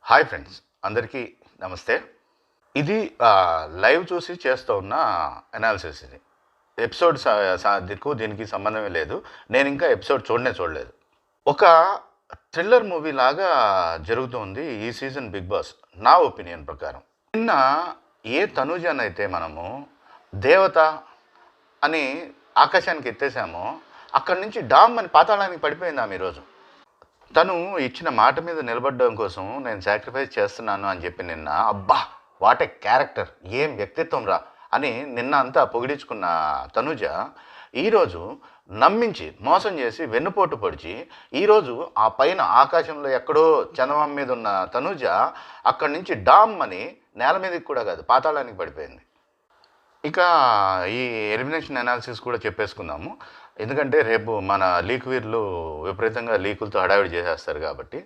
Hi friends, అందరికీ నమస్తే. ఇది లైవ్ చూసి చేస్తూ ఉన్న అనాలిసిస్. ఇది ఎపిసోడ్ దీనికి సంబంధమే లేదు. నేను ఇంకా ఎపిసోడ్ చూడలేదు. ఒక థ్రిల్లర్ మూవీ లాగా జరుగుతుంది ఈ సీజన్ బిగ్ బాస్, నా ఒపీనియన్ ప్రకారం. నిన్న ఏ తనూజానైతే మనము దేవత అని ఆకాశానికి ఎత్తేసామో, అక్కడి నుంచి డామ్ అని పాతాళానికి పడిపోయింది ఆమె ఈరోజు. తను ఇచ్చిన మాట మీద నిలబడడం కోసం నేను సాక్రిఫైస్ చేస్తున్నాను అని చెప్పి నిన్న, అబ్బా వాట్ ఏ క్యారెక్టర్, ఏం వ్యక్తిత్వం రా అని నిన్న అంతా పొగిడించుకున్న తనుజ ఈరోజు నమ్మించి మోసం చేసి వెన్నుపోటు పొడిచి ఈరోజు ఆ పైన ఆకాశంలో ఎక్కడో చందమామ మీద ఉన్న తనుజ అక్కడి నుంచి డామ్ అని నేల మీదకి కూడా కాదు పాతాళానికి పడిపోయింది. ఇక ఈ ఎలిమినేషన్ అనాలిసిస్ కూడా చెప్పేసుకుందాము. ఎందుకంటే రేపు మన లీక్ వీర్లు విపరీతంగా లీకులతో హడావిడి చేసేస్తారు కాబట్టి,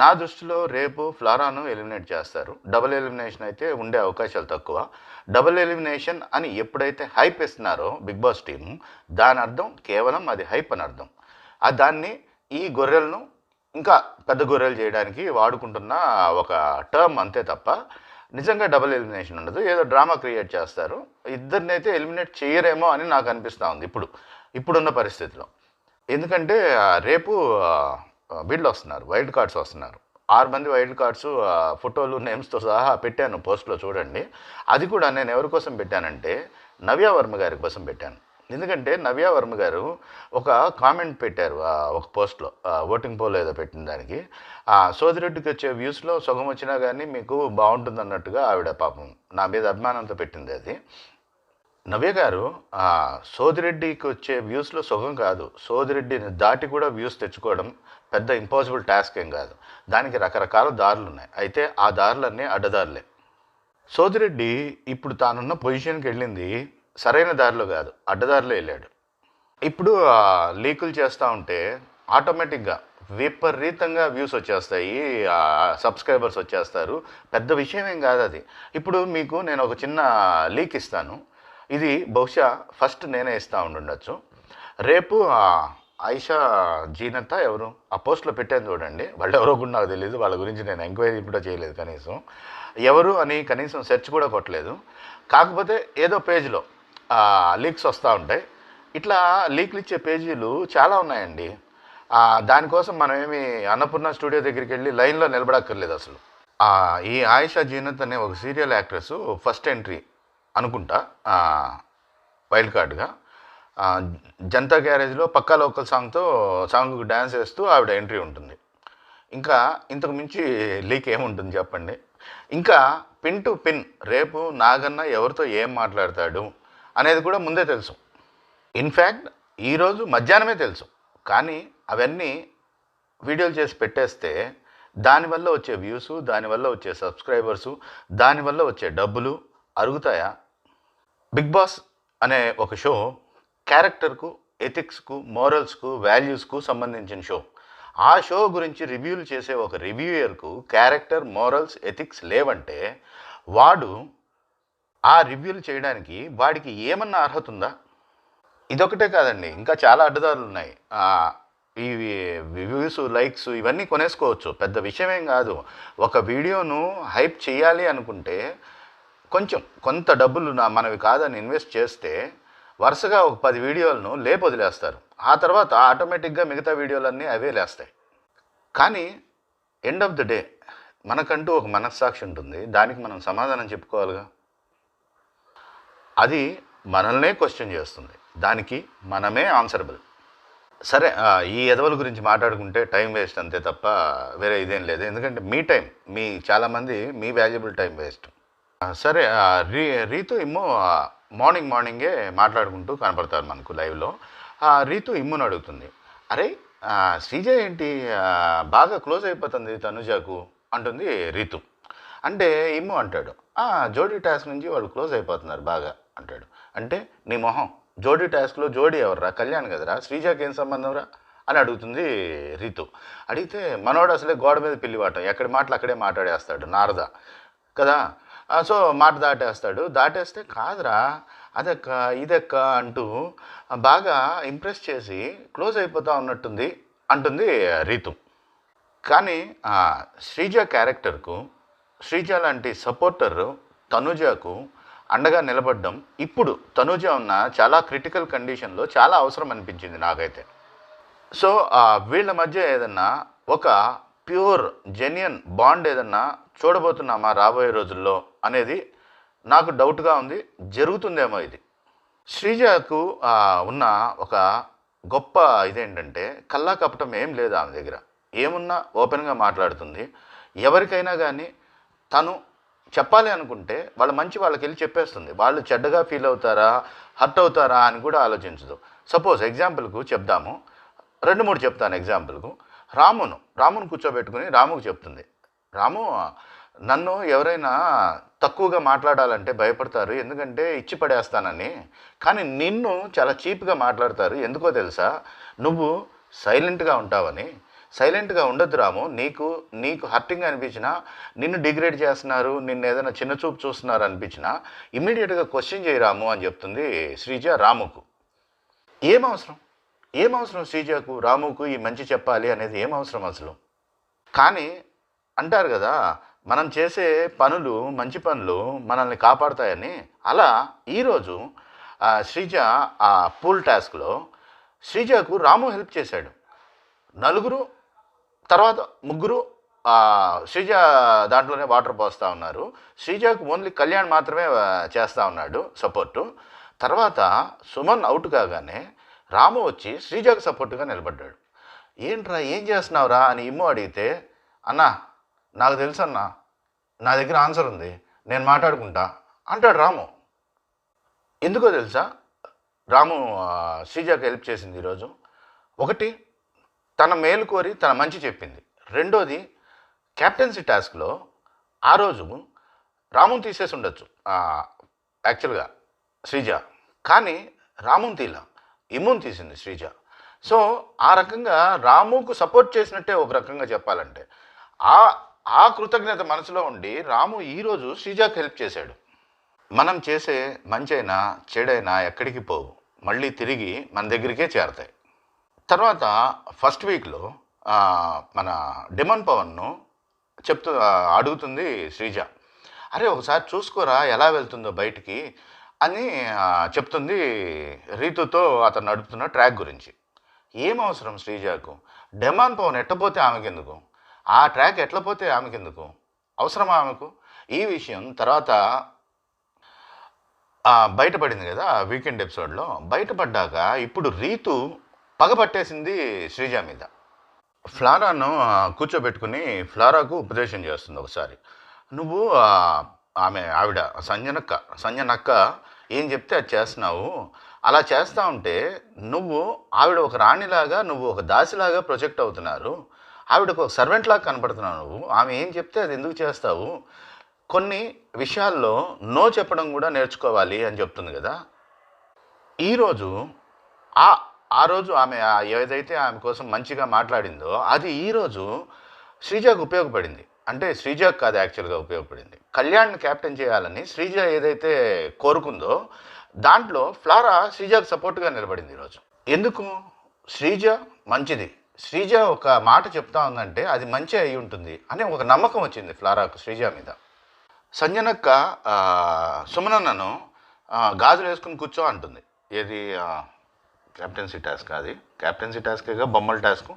నా దృష్టిలో రేపు ఫ్లారాను ఎలిమినేట్ చేస్తారు. డబుల్ ఎలిమినేషన్ అయితే ఉండే అవకాశాలు తక్కువ. డబుల్ ఎలిమినేషన్ అని ఎప్పుడైతే హైప్ ఇస్తున్నారో బిగ్ బాస్ టీము, దాని అర్థం కేవలం అది హైప్ అని అర్థం. దాన్ని ఈ గొర్రెలను ఇంకా పెద్ద గొర్రెలు చేయడానికి వాడుకుంటున్న ఒక టర్మ్ అంతే తప్ప నిజంగా డబుల్ ఎలిమినేషన్ ఉండదు. ఏదో డ్రామా క్రియేట్ చేస్తారు. ఇద్దరినైతే ఎలిమినేట్ చేయరేమో అని నాకు అనిపిస్తూ ఉంది ఇప్పుడున్న పరిస్థితిలో. ఎందుకంటే రేపు వీళ్ళు వస్తున్నారు, వైల్డ్ కార్డ్స్ వస్తున్నారు. 6 మంది వైల్డ్ కార్డ్స్ ఫోటోలు నేమ్స్తో సహా పెట్టాను పోస్ట్లో, చూడండి. అది కూడా నేను ఎవరి కోసం పెట్టానంటే నవ్య వర్మ గారి కోసం పెట్టాను. ఎందుకంటే నవ్య వర్మ గారు ఒక కామెంట్ పెట్టారు ఒక పోస్ట్లో, ఓటింగ్ పోల్ ఏదో పెట్టిన దానికి. సోదిరెడ్డికి వచ్చే వ్యూస్లో సగం వచ్చినా కానీ మీకు బాగుంటుంది అన్నట్టుగా ఆవిడ పాపం నా మీద అభిమానంతో పెట్టింది అది. నవ్య గారు సోదిరెడ్డికి వచ్చే వ్యూస్లో సగం కాదు, సోదిరెడ్డిని దాటి కూడా వ్యూస్ తెచ్చుకోవడం పెద్ద ఇంపాసిబుల్ టాస్క్ ఏం కాదు. దానికి రకరకాల దారులు ఉన్నాయి. అయితే ఆ దారులన్నీ అడ్డదారులే. సోదిరెడ్డి ఇప్పుడు తానున్న పొజిషన్కి వెళ్ళింది సరైన దారిలో కాదు, అడ్డదారిలో వెళ్ళాడు. ఇప్పుడు లీకులు చేస్తూ ఉంటే ఆటోమేటిక్గా విపరీతంగా వ్యూస్ వచ్చేస్తాయి, సబ్స్క్రైబర్స్ వచ్చేస్తారు. పెద్ద విషయం ఏం కాదు అది. ఇప్పుడు మీకు నేను ఒక చిన్న లీక్ ఇస్తాను. ఇది బహుశా ఫస్ట్ నేనే ఇస్తూ ఉండొచ్చు. రేపు ఆయిషా జీనత ఎవరు ఆ పోస్ట్లో పెట్టాను చూడండి. వాళ్ళు ఎవరో కూడా నాకు తెలియదు, వాళ్ళ గురించి నేను ఎంక్వైరీ కూడా చేయలేదు, కనీసం ఎవరు అని కనీసం సెర్చ్ కూడా కొట్టలేదు. కాకపోతే ఏదో పేజ్లో లీక్స్ వస్తూ ఉంటాయి. ఇట్లా లీక్లు ఇచ్చే పేజీలు చాలా ఉన్నాయండి. దానికోసం మనం ఏమి అన్నపూర్ణ స్టూడియో దగ్గరికి వెళ్ళి లైన్లో నిలబడక్కర్లేదు అసలు. ఈ ఆయిషా జీనత్ అనే ఒక సీరియల్ యాక్ట్రెస్ ఫస్ట్ ఎంట్రీ అనుకుంటా వైల్డ్ కార్డ్గా జనతా గ్యారేజ్లో పక్కా లోకల్ సాంగ్కు డ్యాన్స్ వేస్తూ ఆవిడ ఎంట్రీ ఉంటుంది. ఇంకా ఇంతకు మించి లీక్ ఏముంటుంది చెప్పండి. ఇంకా పిన్ టు పిన్ రేపు నాగన్న ఎవరితో ఏం మాట్లాడతాడు అనేది కూడా ముందే తెలుసు. ఇన్ఫ్యాక్ట్ ఈరోజు మధ్యాహ్నమే తెలుసు. కానీ అవన్నీ వీడియోలు చేసి పెట్టేస్తే దానివల్ల వచ్చే వ్యూసు, దానివల్ల వచ్చే సబ్స్క్రైబర్సు, దానివల్ల వచ్చే డబ్బులు అరుగుతాయా? బిగ్ బాస్ అనే ఒక షో క్యారెక్టర్కు, ఎథిక్స్కు, మోరల్స్కు, వాల్యూస్కు సంబంధించిన షో. ఆ షో గురించి రివ్యూలు చేసే ఒక రివ్యూయర్కు క్యారెక్టర్, మోరల్స్, ఎథిక్స్ లేవంటే వాడు ఆ రివ్యూలు చేయడానికి వాడికి ఏమన్నా అర్హత ఉందా? ఇదొకటే కాదండి, ఇంకా చాలా అడ్డదారులు ఉన్నాయి. ఇవి వ్యూస్, లైక్స్ ఇవన్నీ కొనేసుకోవచ్చు, పెద్ద విషయమేం కాదు. ఒక వీడియోను హైప్ చేయాలి అనుకుంటే కొంత డబ్బులు మనవి కాదని ఇన్వెస్ట్ చేస్తే వరుసగా ఒక 10 వీడియోలను వదిలేస్తారు. ఆ తర్వాత ఆటోమేటిక్గా మిగతా వీడియోలన్నీ అవే లేస్తాయి. కానీ ఎండ్ ఆఫ్ ద డే మనకంటూ ఒక మనస్సాక్షి ఉంటుంది, దానికి మనం సమాధానం చెప్పుకోవాలిగా. అది మనల్నే క్వశ్చన్ చేస్తుంది, దానికి మనమే ఆన్సరబుల్. సరే, ఈ ఎదవల గురించి మాట్లాడుకుంటే టైం వేస్ట్ అంతే తప్ప వేరే ఇదేం లేదు. ఎందుకంటే మీ టైం, చాలామంది మీ వాల్యుబుల్ టైం వేస్ట్. సరే, రీతు ఇమ్ము మార్నింగే మాట్లాడుకుంటూ కనపడతారు మనకు లైవ్లో. రీతు ఇమ్మును అడుగుతుంది, అరే శ్రీజ ఏంటి బాగా క్లోజ్ అయిపోతుంది తనుజాకు అంటుంది రీతు. అంటే ఇమ్ము అంటాడు, జోడీ టాస్క్ నుంచి వాళ్ళు క్లోజ్ అయిపోతున్నారు బాగా అంటాడు. అంటే నీ మొహం, జోడీ టాస్క్లో జోడీ ఎవర్రా, కళ్యాణ్ కదరా, శ్రీజాకి ఏం సంబంధం రా అని అడుగుతుంది రీతు. అడిగితే మనోడు అసలే గోడ మీద పిల్లివాటం, ఎక్కడి మాటలు అక్కడే మాట్లాడేస్తాడు నారద కదా. సో మాట దాటేస్తే కాదురా అదెక్క ఇదెక్క అంటూ బాగా ఇంప్రెస్ చేసి క్లోజ్ అయిపోతా ఉన్నట్టుంది అంటుంది రీతు. కానీ శ్రీజ క్యారెక్టర్కు శ్రీజ లాంటి సపోర్టర్ తనుజకు అండగా నిలబడడం ఇప్పుడు తనుజ ఉన్న చాలా క్రిటికల్ కండిషన్లో చాలా అవసరం అనిపించింది నాకైతే. సో వీళ్ళ మధ్య ఏదన్నా ఒక ప్యూర్ జెన్యున్ బాండ్ ఏదన్నా చూడబోతున్నామా రాబోయే రోజుల్లో అనేది నాకు డౌట్గా ఉంది. జరుగుతుందేమో ఇది. శ్రీజకు ఉన్న ఒక గొప్ప ఇదేంటంటే కల్లా కపటం ఏం లేదు ఆమె దగ్గర. ఏమున్నా ఓపెన్గా మాట్లాడుతుంది. ఎవరికైనా కానీ తను చెప్పాలి అనుకుంటే వాళ్ళ మంచి వాళ్ళకి వెళ్ళి చెప్పేస్తుంది. వాళ్ళు చెడ్డగా ఫీల్ అవుతారా, హర్ట్ అవుతారా అని కూడా ఆలోచించదు. సపోజ్ ఎగ్జాంపుల్కు చెప్దాము, 2-3 చెప్తాను ఎగ్జాంపుల్కు. రామును కూర్చోబెట్టుకుని రాముకు చెప్తుంది, రాము నన్ను ఎవరైనా తక్కువగా మాట్లాడాలంటే భయపడతారు, ఎందుకంటే ఇచ్చి పడేస్తానని. కానీ నిన్ను చాలా చీప్గా మాట్లాడతారు, ఎందుకో తెలుసా? నువ్వు సైలెంట్గా ఉంటావని. సైలెంట్గా ఉండొద్దు రాము. నీకు హర్టింగ్ అనిపించినా, నిన్ను డిగ్రేడ్ చేస్తున్నారు, నిన్ను ఏదైనా చిన్న చూపు చూస్తున్నారు అనిపించినా ఇమ్మీడియట్గా క్వశ్చన్ చేయి రాము అని చెప్తుంది శ్రీజ రాముకు. ఏమవసరం శ్రీజకు రాముకు ఈ మంచి చెప్పాలి అనేది ఏమవసరం అసలు? కానీ అంటారు కదా, మనం చేసే పనులు మంచి పనులు మనల్ని కాపాడుతాయని. అలా ఈరోజు శ్రీజ ఆ పూల్ టాస్క్లో శ్రీజకు రాము హెల్ప్ చేశాడు. 4 తర్వాత 3 శ్రీజ దాంట్లోనే వాటర్ పోస్తూ ఉన్నారు. శ్రీజకు ఓన్లీ కళ్యాణ్ మాత్రమే చేస్తూ ఉన్నాడు సపోర్టు. తర్వాత సుమన్ అవుట్ కాగానే రాము వచ్చి శ్రీజకు సపోర్టుగా నిలబడ్డాడు. ఏంట్రా ఏం చేస్తున్నావురా అని ఇమ్ము అడిగితే, అన్నా నాకు తెలుసు అన్నా, నా దగ్గర ఆన్సర్ ఉంది, నేను మాట్లాడుకుంటా అంటాడు రాము. ఎందుకో తెలుసా రాము శ్రీజకు హెల్ప్ చేసింది ఈరోజు? ఒకటి, తన మేలు కోరి తన మంచి చెప్పింది. రెండోది, క్యాప్టెన్సీ టాస్క్లో ఆ రోజు రాముని తీసేసి ఉండొచ్చు యాక్చువల్గా శ్రీజ, కానీ రాముని తీలా, ఇమ్ముని తీసింది శ్రీజ. సో ఆ రకంగా రాముకు సపోర్ట్ చేసినట్టే ఒక రకంగా చెప్పాలంటే. ఆ కృతజ్ఞత మనసులో ఉండి రాము ఈరోజు శ్రీజకు హెల్ప్ చేశాడు. మనం చేసే మంచైనా చెడైనా ఎక్కడికి పోవు, మళ్ళీ తిరిగి మన దగ్గరికే చేరతాయి. తర్వాత ఫస్ట్ వీక్లో మన డిమన్ పవన్ను అడుగుతుంది శ్రీజ, అరే ఒకసారి చూసుకోరా ఎలా వెళ్తుందో బయటికి అని చెప్తుంది రీతుతో అతను నడుపుతున్న ట్రాక్ గురించి. ఏం అవసరం శ్రీజకు? డిమాన్ పవన్ ఎట్టపోతే ఆమెకెందుకు? ఆ ట్రాక్ ఎట్లా పోతే ఆమెకెందుకు? అవసరమా ఆమెకు? ఈ విషయం తర్వాత బయటపడింది కదా వీకెండ్ ఎపిసోడ్లో. బయటపడ్డాక ఇప్పుడు రీతు పగపట్టేసింది శ్రీజ మీద. ఫ్లారాను కూర్చోబెట్టుకుని ఫ్లారాకు ఉపదేశం చేస్తుంది ఒకసారి. నువ్వు ఆవిడ సంజనక్క ఏం చెప్తే అది చేస్తున్నావు, అలా చేస్తూ ఉంటే ఆవిడ ఒక రాణిలాగా, నువ్వు ఒక దాసిలాగా ప్రొజెక్ట్ అవుతున్నారు, ఆవిడకు ఒక సర్వెంట్ లాగా కనపడుతున్నావు నువ్వు. ఆమె ఏం చెప్తే అది ఎందుకు చేస్తావు? కొన్ని విషయాల్లో నో చెప్పడం కూడా నేర్చుకోవాలి అని చెప్తుంది కదా. ఈరోజు ఆ రోజు ఆమె ఏదైతే ఆమె కోసం మంచిగా మాట్లాడిందో అది ఈరోజు శ్రీజకు ఉపయోగపడింది. అంటే శ్రీజకు కాదు యాక్చువల్గా ఉపయోగపడింది. కళ్యాణ్ని క్యాప్టెన్ చేయాలని శ్రీజ ఏదైతే కోరుకుందో దాంట్లో ఫ్లారా శ్రీజకు సపోర్ట్గా నిలబడింది ఈరోజు. ఎందుకు? శ్రీజ మంచిది, శ్రీజ ఒక మాట చెప్తా ఉందంటే అది మంచి అయి ఉంటుంది అనే ఒక నమ్మకం వచ్చింది ఫ్లారాకు శ్రీజ మీద. సంజనక్క సుమనన్నను గాజులు వేసుకుని కూర్చో అంటుంది. ఏది క్యాప్టెన్సీ టాస్క్? అది క్యాప్టెన్సీ టాస్కేగా, బొమ్మల టాస్క్.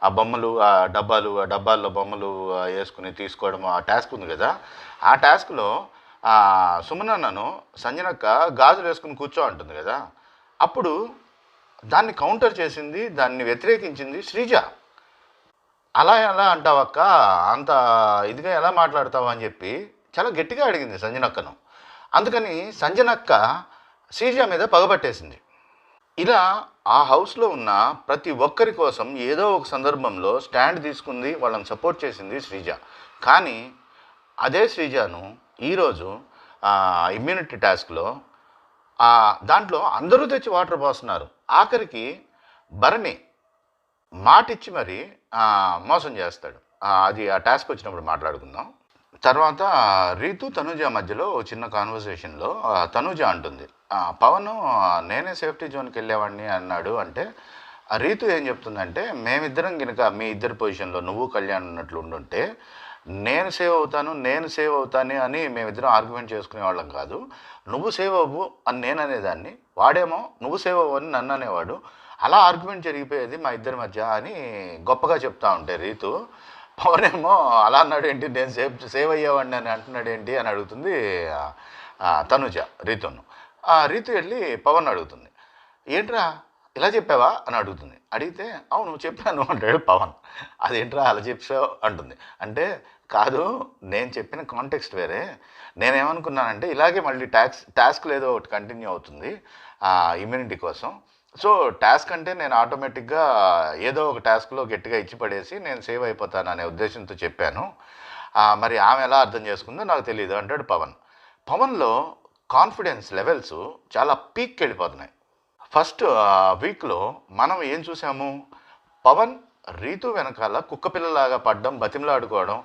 ఆ బొమ్మలు డబ్బాల్లో బొమ్మలు వేసుకుని తీసుకోవడం ఆ టాస్క్ ఉంది కదా. ఆ టాస్క్లో సుమనన్నను సంజనక్క గాజులు వేసుకుని కూర్చో అంటుంది కదా. అప్పుడు దాన్ని కౌంటర్ చేసింది, దాన్ని వ్యతిరేకించింది శ్రీజ. అలా ఎలా అంటావక్క, అంత ఇదిగా ఎలా మాట్లాడతావు అని చెప్పి చాలా గట్టిగా అడిగింది సంజనక్కను. అందుకని సంజనక్క శ్రీజ మీద పగబట్టేసింది. ఇలా ఆ హౌస్లో ఉన్న ప్రతి ఒక్కరి కోసం ఏదో ఒక సందర్భంలో స్టాండ్ తీసుకుంది, వాళ్ళని సపోర్ట్ చేసింది శ్రీజ. కానీ అదే శ్రీజను ఈరోజు ఇమ్యూనిటీ టాస్క్లో దాంట్లో అందరూ తెచ్చి వాటర్ పోస్తున్నారు. ఆఖరికి భరణి మాటిచ్చి మరి మోసం చేస్తాడు. అది ఆ టాస్క్ వచ్చినప్పుడు మాట్లాడుకుందాం. తర్వాత రీతు తనుజ మధ్యలో చిన్న కాన్వర్సేషన్లో తనుజ అంటుంది, పవన్ నేనే సేఫ్టీ జోన్కి వెళ్ళేవాడిని అన్నాడు అంటే ఆ రీతు ఏం చెప్తుందంటే, మేమిద్దరం గినక మీ ఇద్దరి పొజిషన్‌లో నువ్వు, కళ్యాణ్ ఉన్నట్లు ఉండుంటే, నేను సేవ్ అవుతాను అని మేమిద్దరం ఆర్గ్యుమెంట్ చేసుకునేవాళ్ళం కాదు. నువ్వు సేవ్ అవ్వు అని నేననేదాన్ని. వాడేమో నువ్వు సేవ్ అవ్వు అని నన్ననేవాడు. అలా ఆర్గ్యుమెంట్ జరిగిపోయేది మా ఇద్దరి మధ్య అని గొప్పగా చెప్తా ఉంటే రీతు, పవనేమో అలా అన్నాడేంటి, నేను సేవ్ అయ్యేవాడిని అని అంటున్నాడేంటి అని అడుగుతుంది తనుజ రీతును. రీతు వెళ్ళి పవన్ అడుగుతుంది, ఏంట్రా ఇలా చెప్పావా అని అడుగుతుంది. అడిగితే అవును చెప్పాను అంటాడు పవన్. అదేంట్రా అలా చెప్పావు అంటుంది. అంటే కాదు, నేను చెప్పిన కాంటెక్స్ట్ వేరే. నేనేమనుకున్నానంటే ఇలాగే మళ్ళీ టాస్క్ ఏదో ఒకటి కంటిన్యూ అవుతుంది ఇమ్యూనిటీ కోసం. సో టాస్క్ అంటే నేను ఆటోమేటిక్గా ఏదో ఒక టాస్క్లో గట్టిగా ఇచ్చి పడేసి నేను సేవ్ అయిపోతాను అనే ఉద్దేశంతో చెప్పాను. మరి ఆమె ఎలా అర్థం చేసుకుందో నాకు తెలియదు అంటాడు పవన్. పవన్లో కాన్ఫిడెన్స్ లెవెల్స్ చాలా పీక్కి వెళ్ళిపోతున్నాయి. ఫస్ట్ వీక్లో మనం ఏం చూసాము, పవన్ రీతు వెనకాల కుక్కపిల్లలాగా పడ్డం, బతిమలాడుకోవడం,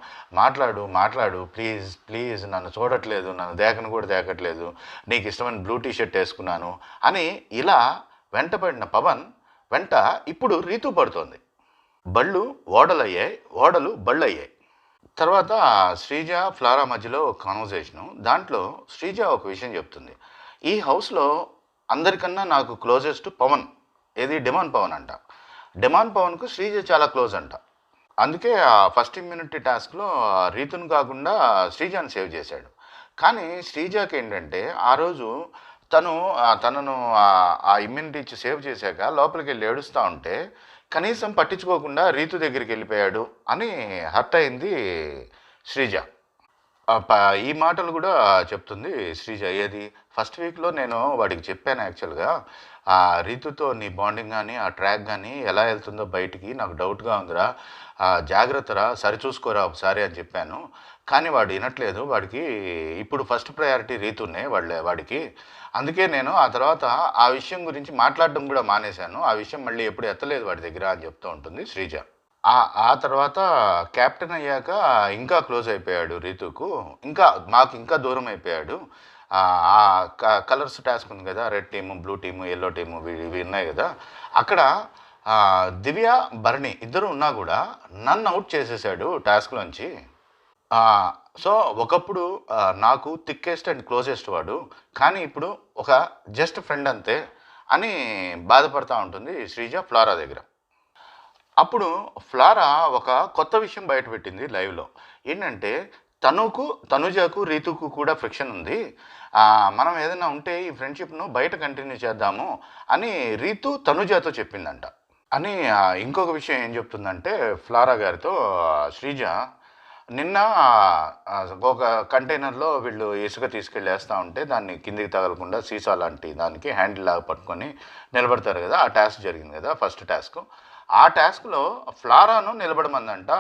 మాట్లాడు ప్లీజ్ ప్లీజ్, నన్ను చూడట్లేదు, నన్ను దేకను కూడా దేకట్లేదు, నీకు ఇష్టమైన బ్లూ టీషర్ట్ వేసుకున్నాను అని ఇలా వెంటపడిన పవన్ వెంట ఇప్పుడు రీతు పడుతోంది. బళ్ళు ఓడలయ్యాయి, ఓడలు బళ్ళు అయ్యాయి. తర్వాత శ్రీజ ఫ్లారా మధ్యలో ఒక కాన్వర్సేషను. దాంట్లో శ్రీజ ఒక విషయం చెప్తుంది, ఈ హౌస్లో అందరికన్నా నాకు క్లోజెస్ట్ పవన్. ఏది డిమాండ్ పవన్ అంట. డిమాండ్ పవన్కు శ్రీజ చాలా క్లోజ్ అంట. అందుకే ఆ ఫస్ట్ ఇమ్యూనిటీ టాస్క్లో రీతును కాకుండా శ్రీజాని సేవ్ చేశాడు. కానీ శ్రీజాకి ఏంటంటే ఆ రోజు తనను ఆ ఇమ్యూనిటీ ఇచ్చి సేవ్ చేశాక లోపలికి వెళ్ళి ఏడుస్తూ ఉంటే కనీసం పట్టించుకోకుండా రీతు దగ్గరికి వెళ్ళిపోయాడు అని హర్ట్ అయింది శ్రీజ. ఈ మాటలు కూడా చెప్తుంది శ్రీజ. ఏది ఫస్ట్ వీక్లో నేను వాడికి చెప్పాను యాక్చువల్గా, ఆ రీతుతో నీ బాండింగ్ కానీ ఆ ట్రాక్ కానీ ఎలా వెళ్తుందో బయటికి నాకు డౌట్గా ఉందిరా, జాగ్రత్తరా, సరిచూసుకోరా ఒకసారి అని చెప్పాను. కానీ వాడు వినట్లేదు. వాడికి ఇప్పుడు ఫస్ట్ ప్రయారిటీ రీతునే వాడికి. అందుకే నేను ఆ తర్వాత ఆ విషయం గురించి మాట్లాడడం కూడా మానేశాను. ఆ విషయం మళ్ళీ ఎప్పుడు ఎత్తలేదు వాడి దగ్గర అని చెప్తూ ఉంటుంది శ్రీజ. ఆ తర్వాత కెప్టెన్ అయ్యాక ఇంకా క్లోజ్ అయిపోయాడు రీతుకు, మాకు ఇంకా దూరం అయిపోయాడు. కలర్స్ టాస్క్ ఉంది కదా, red team, blue team, yellow team, ఇవి ఉన్నాయి కదా, అక్కడ దివ్య, భరణి ఇద్దరు ఉన్నా కూడా నన్ను అవుట్ చేసేసాడు టాస్క్లోంచి. సో ఒకప్పుడు నాకు థిక్కెస్ట్ అండ్ క్లోజెస్ట్ వాడు, కానీ ఇప్పుడు ఒక జస్ట్ ఫ్రెండ్ అంతే అని బాధపడుతూ ఉంటుంది శ్రీజ ఫ్లారా దగ్గర. అప్పుడు ఫ్లారా ఒక కొత్త విషయం బయటపెట్టింది లైవ్లో. ఏంటంటే తనుజకు రీతుకు కూడా ఫ్రిక్షన్ ఉంది, మనం ఏదైనా ఉంటే ఈ ఫ్రెండ్షిప్ను బయట కంటిన్యూ చేద్దాము అని రీతు తనుజతో చెప్పిందంట. అని ఇంకొక విషయం ఏం చెప్తుందంటే ఫ్లారా గారితో శ్రీజ, నిన్న ఒక కంటైనర్లో వీళ్ళు ఇసుక తీసుకెళ్ళేస్తూ ఉంటే దాన్ని కిందికి తగలకుండా సీసా లాంటి దానికి హ్యాండిల్ లాగా పట్టుకొని నిలబడతారు కదా, ఆ టాస్క్ జరిగింది కదా ఫస్ట్ టాస్క్. ఆ టాస్క్లో ఫ్లారాను నిలబడమందంట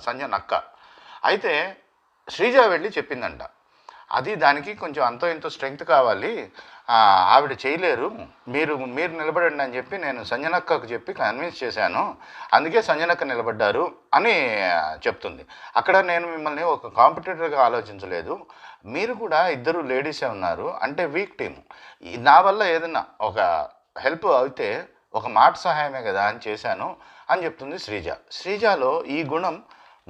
సంజయ్ అక్క. అయితే శ్రీజ వెళ్ళి చెప్పిందంట, అది దానికి కొంచెం అంతో ఇంతో స్ట్రెంగ్త్ కావాలి, ఆవిడ చేయలేరు, మీరు నిలబడండి అని చెప్పి నేను సంజనక్కకు చెప్పి కన్విన్స్ చేశాను, అందుకే సంజనక్క నిలబడ్డారు అని చెప్తుంది. అక్కడ నేను మిమ్మల్ని ఒక కాంపిటేటర్గా ఆలోచించలేదు, మీరు కూడా ఇద్దరు లేడీసే ఉన్నారు, అంటే వీక్ టీమ్, నా వల్ల ఏదైనా ఒక హెల్ప్ అయితే ఒక మాట సహాయమే కదా అని చేశాను అని చెప్తుంది శ్రీజ. శ్రీజలో ఈ గుణం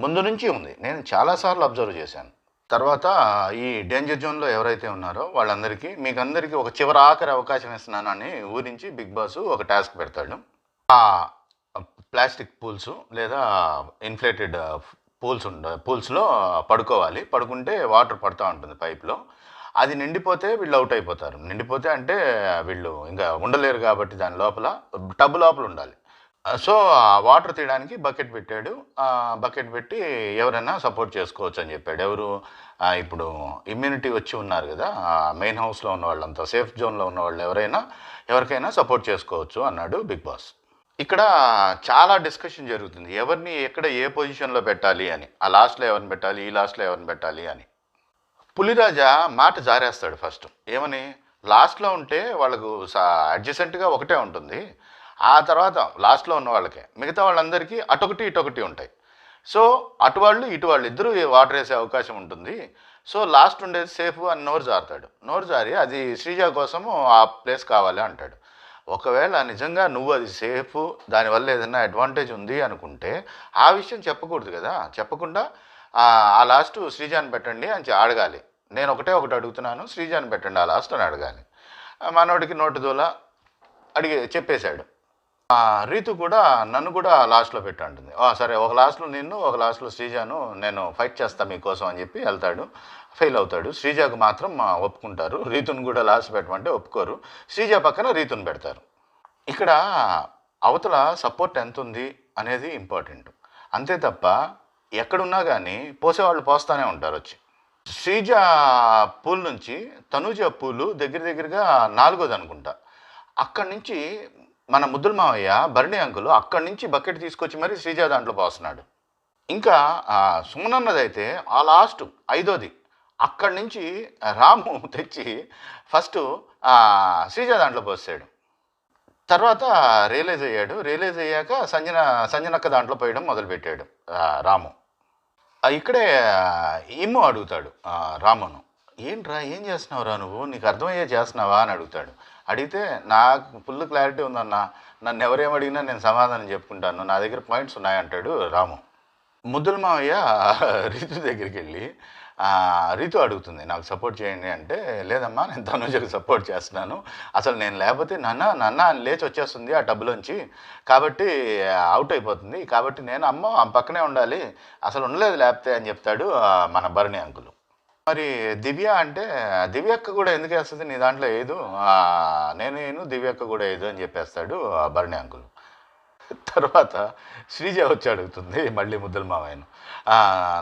ముందు నుంచి ఉంది, నేను చాలాసార్లు అబ్జర్వ్ చేశాను. తర్వాత ఈ డేంజర్ జోన్లో ఎవరైతే ఉన్నారో వాళ్ళందరికీ, మీకందరికీ ఒక ఆఖరి అవకాశం ఇస్తున్నానని ఊరించి బిగ్ బాస్ ఒక టాస్క్ పెడతాడు. ఆ ప్లాస్టిక్ పూల్స్ లేదా ఇన్ఫ్లేటెడ్ పూల్స్లో పడుకోవాలి, పడుకుంటే వాటర్ పడుతూ ఉంటుంది పైప్లో, అది నిండిపోతే వీళ్ళు అవుట్ అయిపోతారు. నిండిపోతే అంటే వీళ్ళు ఇంకా ఉండలేరు కాబట్టి దాని లోపల టబ్ లోపల ఉండాలి. సో వాటర్ తీయడానికి బకెట్ పెట్టాడు, బకెట్ పెట్టి ఎవరైనా సపోర్ట్ చేసుకోవచ్చు అని చెప్పాడు. ఎవరు ఇప్పుడు ఇమ్యూనిటీ వచ్చి ఉన్నారు కదా, మెయిన్ హౌస్లో ఉన్న వాళ్ళంతా, సేఫ్ జోన్లో ఉన్న వాళ్ళు ఎవరికైనా సపోర్ట్ చేసుకోవచ్చు అన్నాడు బిగ్ బాస్. ఇక్కడ చాలా డిస్కషన్ జరుగుతుంది, ఎవరిని ఎక్కడ ఏ పొజిషన్లో పెట్టాలి అని, ఆ లాస్ట్లో ఎవరిని పెట్టాలి, ఈ లాస్ట్లో ఎవరిని పెట్టాలి అని. పులిరాజా మాట జారేస్తాడు ఫస్ట్, ఏమని, లాస్ట్లో ఉంటే వాళ్ళకు అడ్జసెంట్గా ఒకటే ఉంటుంది, ఆ తర్వాత లాస్ట్లో ఉన్న వాళ్ళకే, మిగతా వాళ్ళందరికీ అటొకటి ఇటొకటి ఉంటాయి. సో అటువాళ్ళు ఇటువాళ్ళు ఇద్దరు వాటర్ వేసే అవకాశం ఉంటుంది, సో లాస్ట్ ఉండేది సేఫ్ అని నోరు జారుతాడు. నోరు జారి అది శ్రీజ కోసము ఆ ప్లేస్ కావాలి అంటాడు. ఒకవేళ నిజంగా నువ్వు అది సేఫ్, దానివల్ల ఏదైనా అడ్వాంటేజ్ ఉంది అనుకుంటే ఆ విషయం చెప్పకూడదు కదా. చెప్పకుండా ఆ లాస్ట్ శ్రీజాని పెట్టండి అని అడగాలి. నేను ఒకటి అడుగుతున్నాను, శ్రీజాని పెట్టండి ఆ లాస్ట్ అని అడగాలి. మనోడికి నోటు దూల చెప్పేశాడు. రీతు కూడా నన్ను కూడా లాస్ట్లో పెట్టి అంటుంది. సరే, ఒక లాస్ట్లో నిన్ను, ఒక లాస్ట్లో శ్రీజాను, నేను ఫైట్ చేస్తా మీకోసం అని చెప్పి వెళ్తాడు. ఫెయిల్ అవుతాడు. శ్రీజాకు మాత్రం ఒప్పుకుంటారు. రీతుని కూడా లాస్ట్ పెట్టమంటే ఒప్పుకోరు. శ్రీజ పక్కన రీతుని పెడతారు. ఇక్కడ అవతల సపోర్ట్ ఎంత ఉంది అనేది ఇంపార్టెంట్. అంతే తప్ప ఎక్కడున్నా కానీ పోసేవాళ్ళు పోస్తానే ఉంటారు వచ్చి. శ్రీజ పూల్ నుంచి తనూజ పూలు దగ్గరగా 4వ అనుకుంటా. అక్కడి నుంచి మన ముద్దుల మావయ్య భరణి అంకులు అక్కడి నుంచి బకెట్ తీసుకొచ్చి మరి శ్రీజ దాంట్లో పోస్తున్నాడు. ఇంకా సుమనన్నదైతే ఆ లాస్ట్ 5వది అక్కడి నుంచి రాము తెచ్చి ఫస్ట్ శ్రీజ దాంట్లో పోసాడు. తర్వాత రియలైజ్ అయ్యాక సంజనక్క దాంట్లో పోయడం మొదలుపెట్టాడు రాము. ఇక్కడే ఇమ్ము అడుగుతాడు రామును, ఏంట్రా ఏం చేస్తున్నావురా నువ్వు, నీకు అర్థమయ్యే చేస్తున్నావా అని అడుగుతాడు. అడిగితే నాకు ఫుల్ క్లారిటీ ఉందన్న, నన్ను ఎవరేమడిగినా నేను సమాధానం చెప్పుకుంటాను, నా దగ్గర పాయింట్స్ ఉన్నాయంటాడు రాము. ముద్దుల మావయ్య రీతు దగ్గరికి వెళ్ళి రీతు అడుగుతుంది, నాకు సపోర్ట్ చేయండి అంటే, లేదమ్మా నేను తనుజకు సపోర్ట్ చేస్తున్నాను, అసలు నేను లేకపోతే నన్న అని లేచి వచ్చేస్తుంది ఆ టబ్లోంచి, కాబట్టి అవుట్ అయిపోతుంది, కాబట్టి నేను అమ్మ పక్కనే ఉండాలి, అసలు ఉండలేదు లేకపోతే అని చెప్తాడు మన భరణి అంకులు. మరి దివ్య అంటే, దివ్యక్క కూడా ఎందుకు వేస్తుంది నీ దాంట్లో ఏదు, నేను దివ్యక్క కూడా ఏదు అని చెప్పేస్తాడు భరణి అంకులు. తర్వాత శ్రీజ వచ్చి అడుగుతుంది మళ్ళీ ముద్దుల మావయ్యను,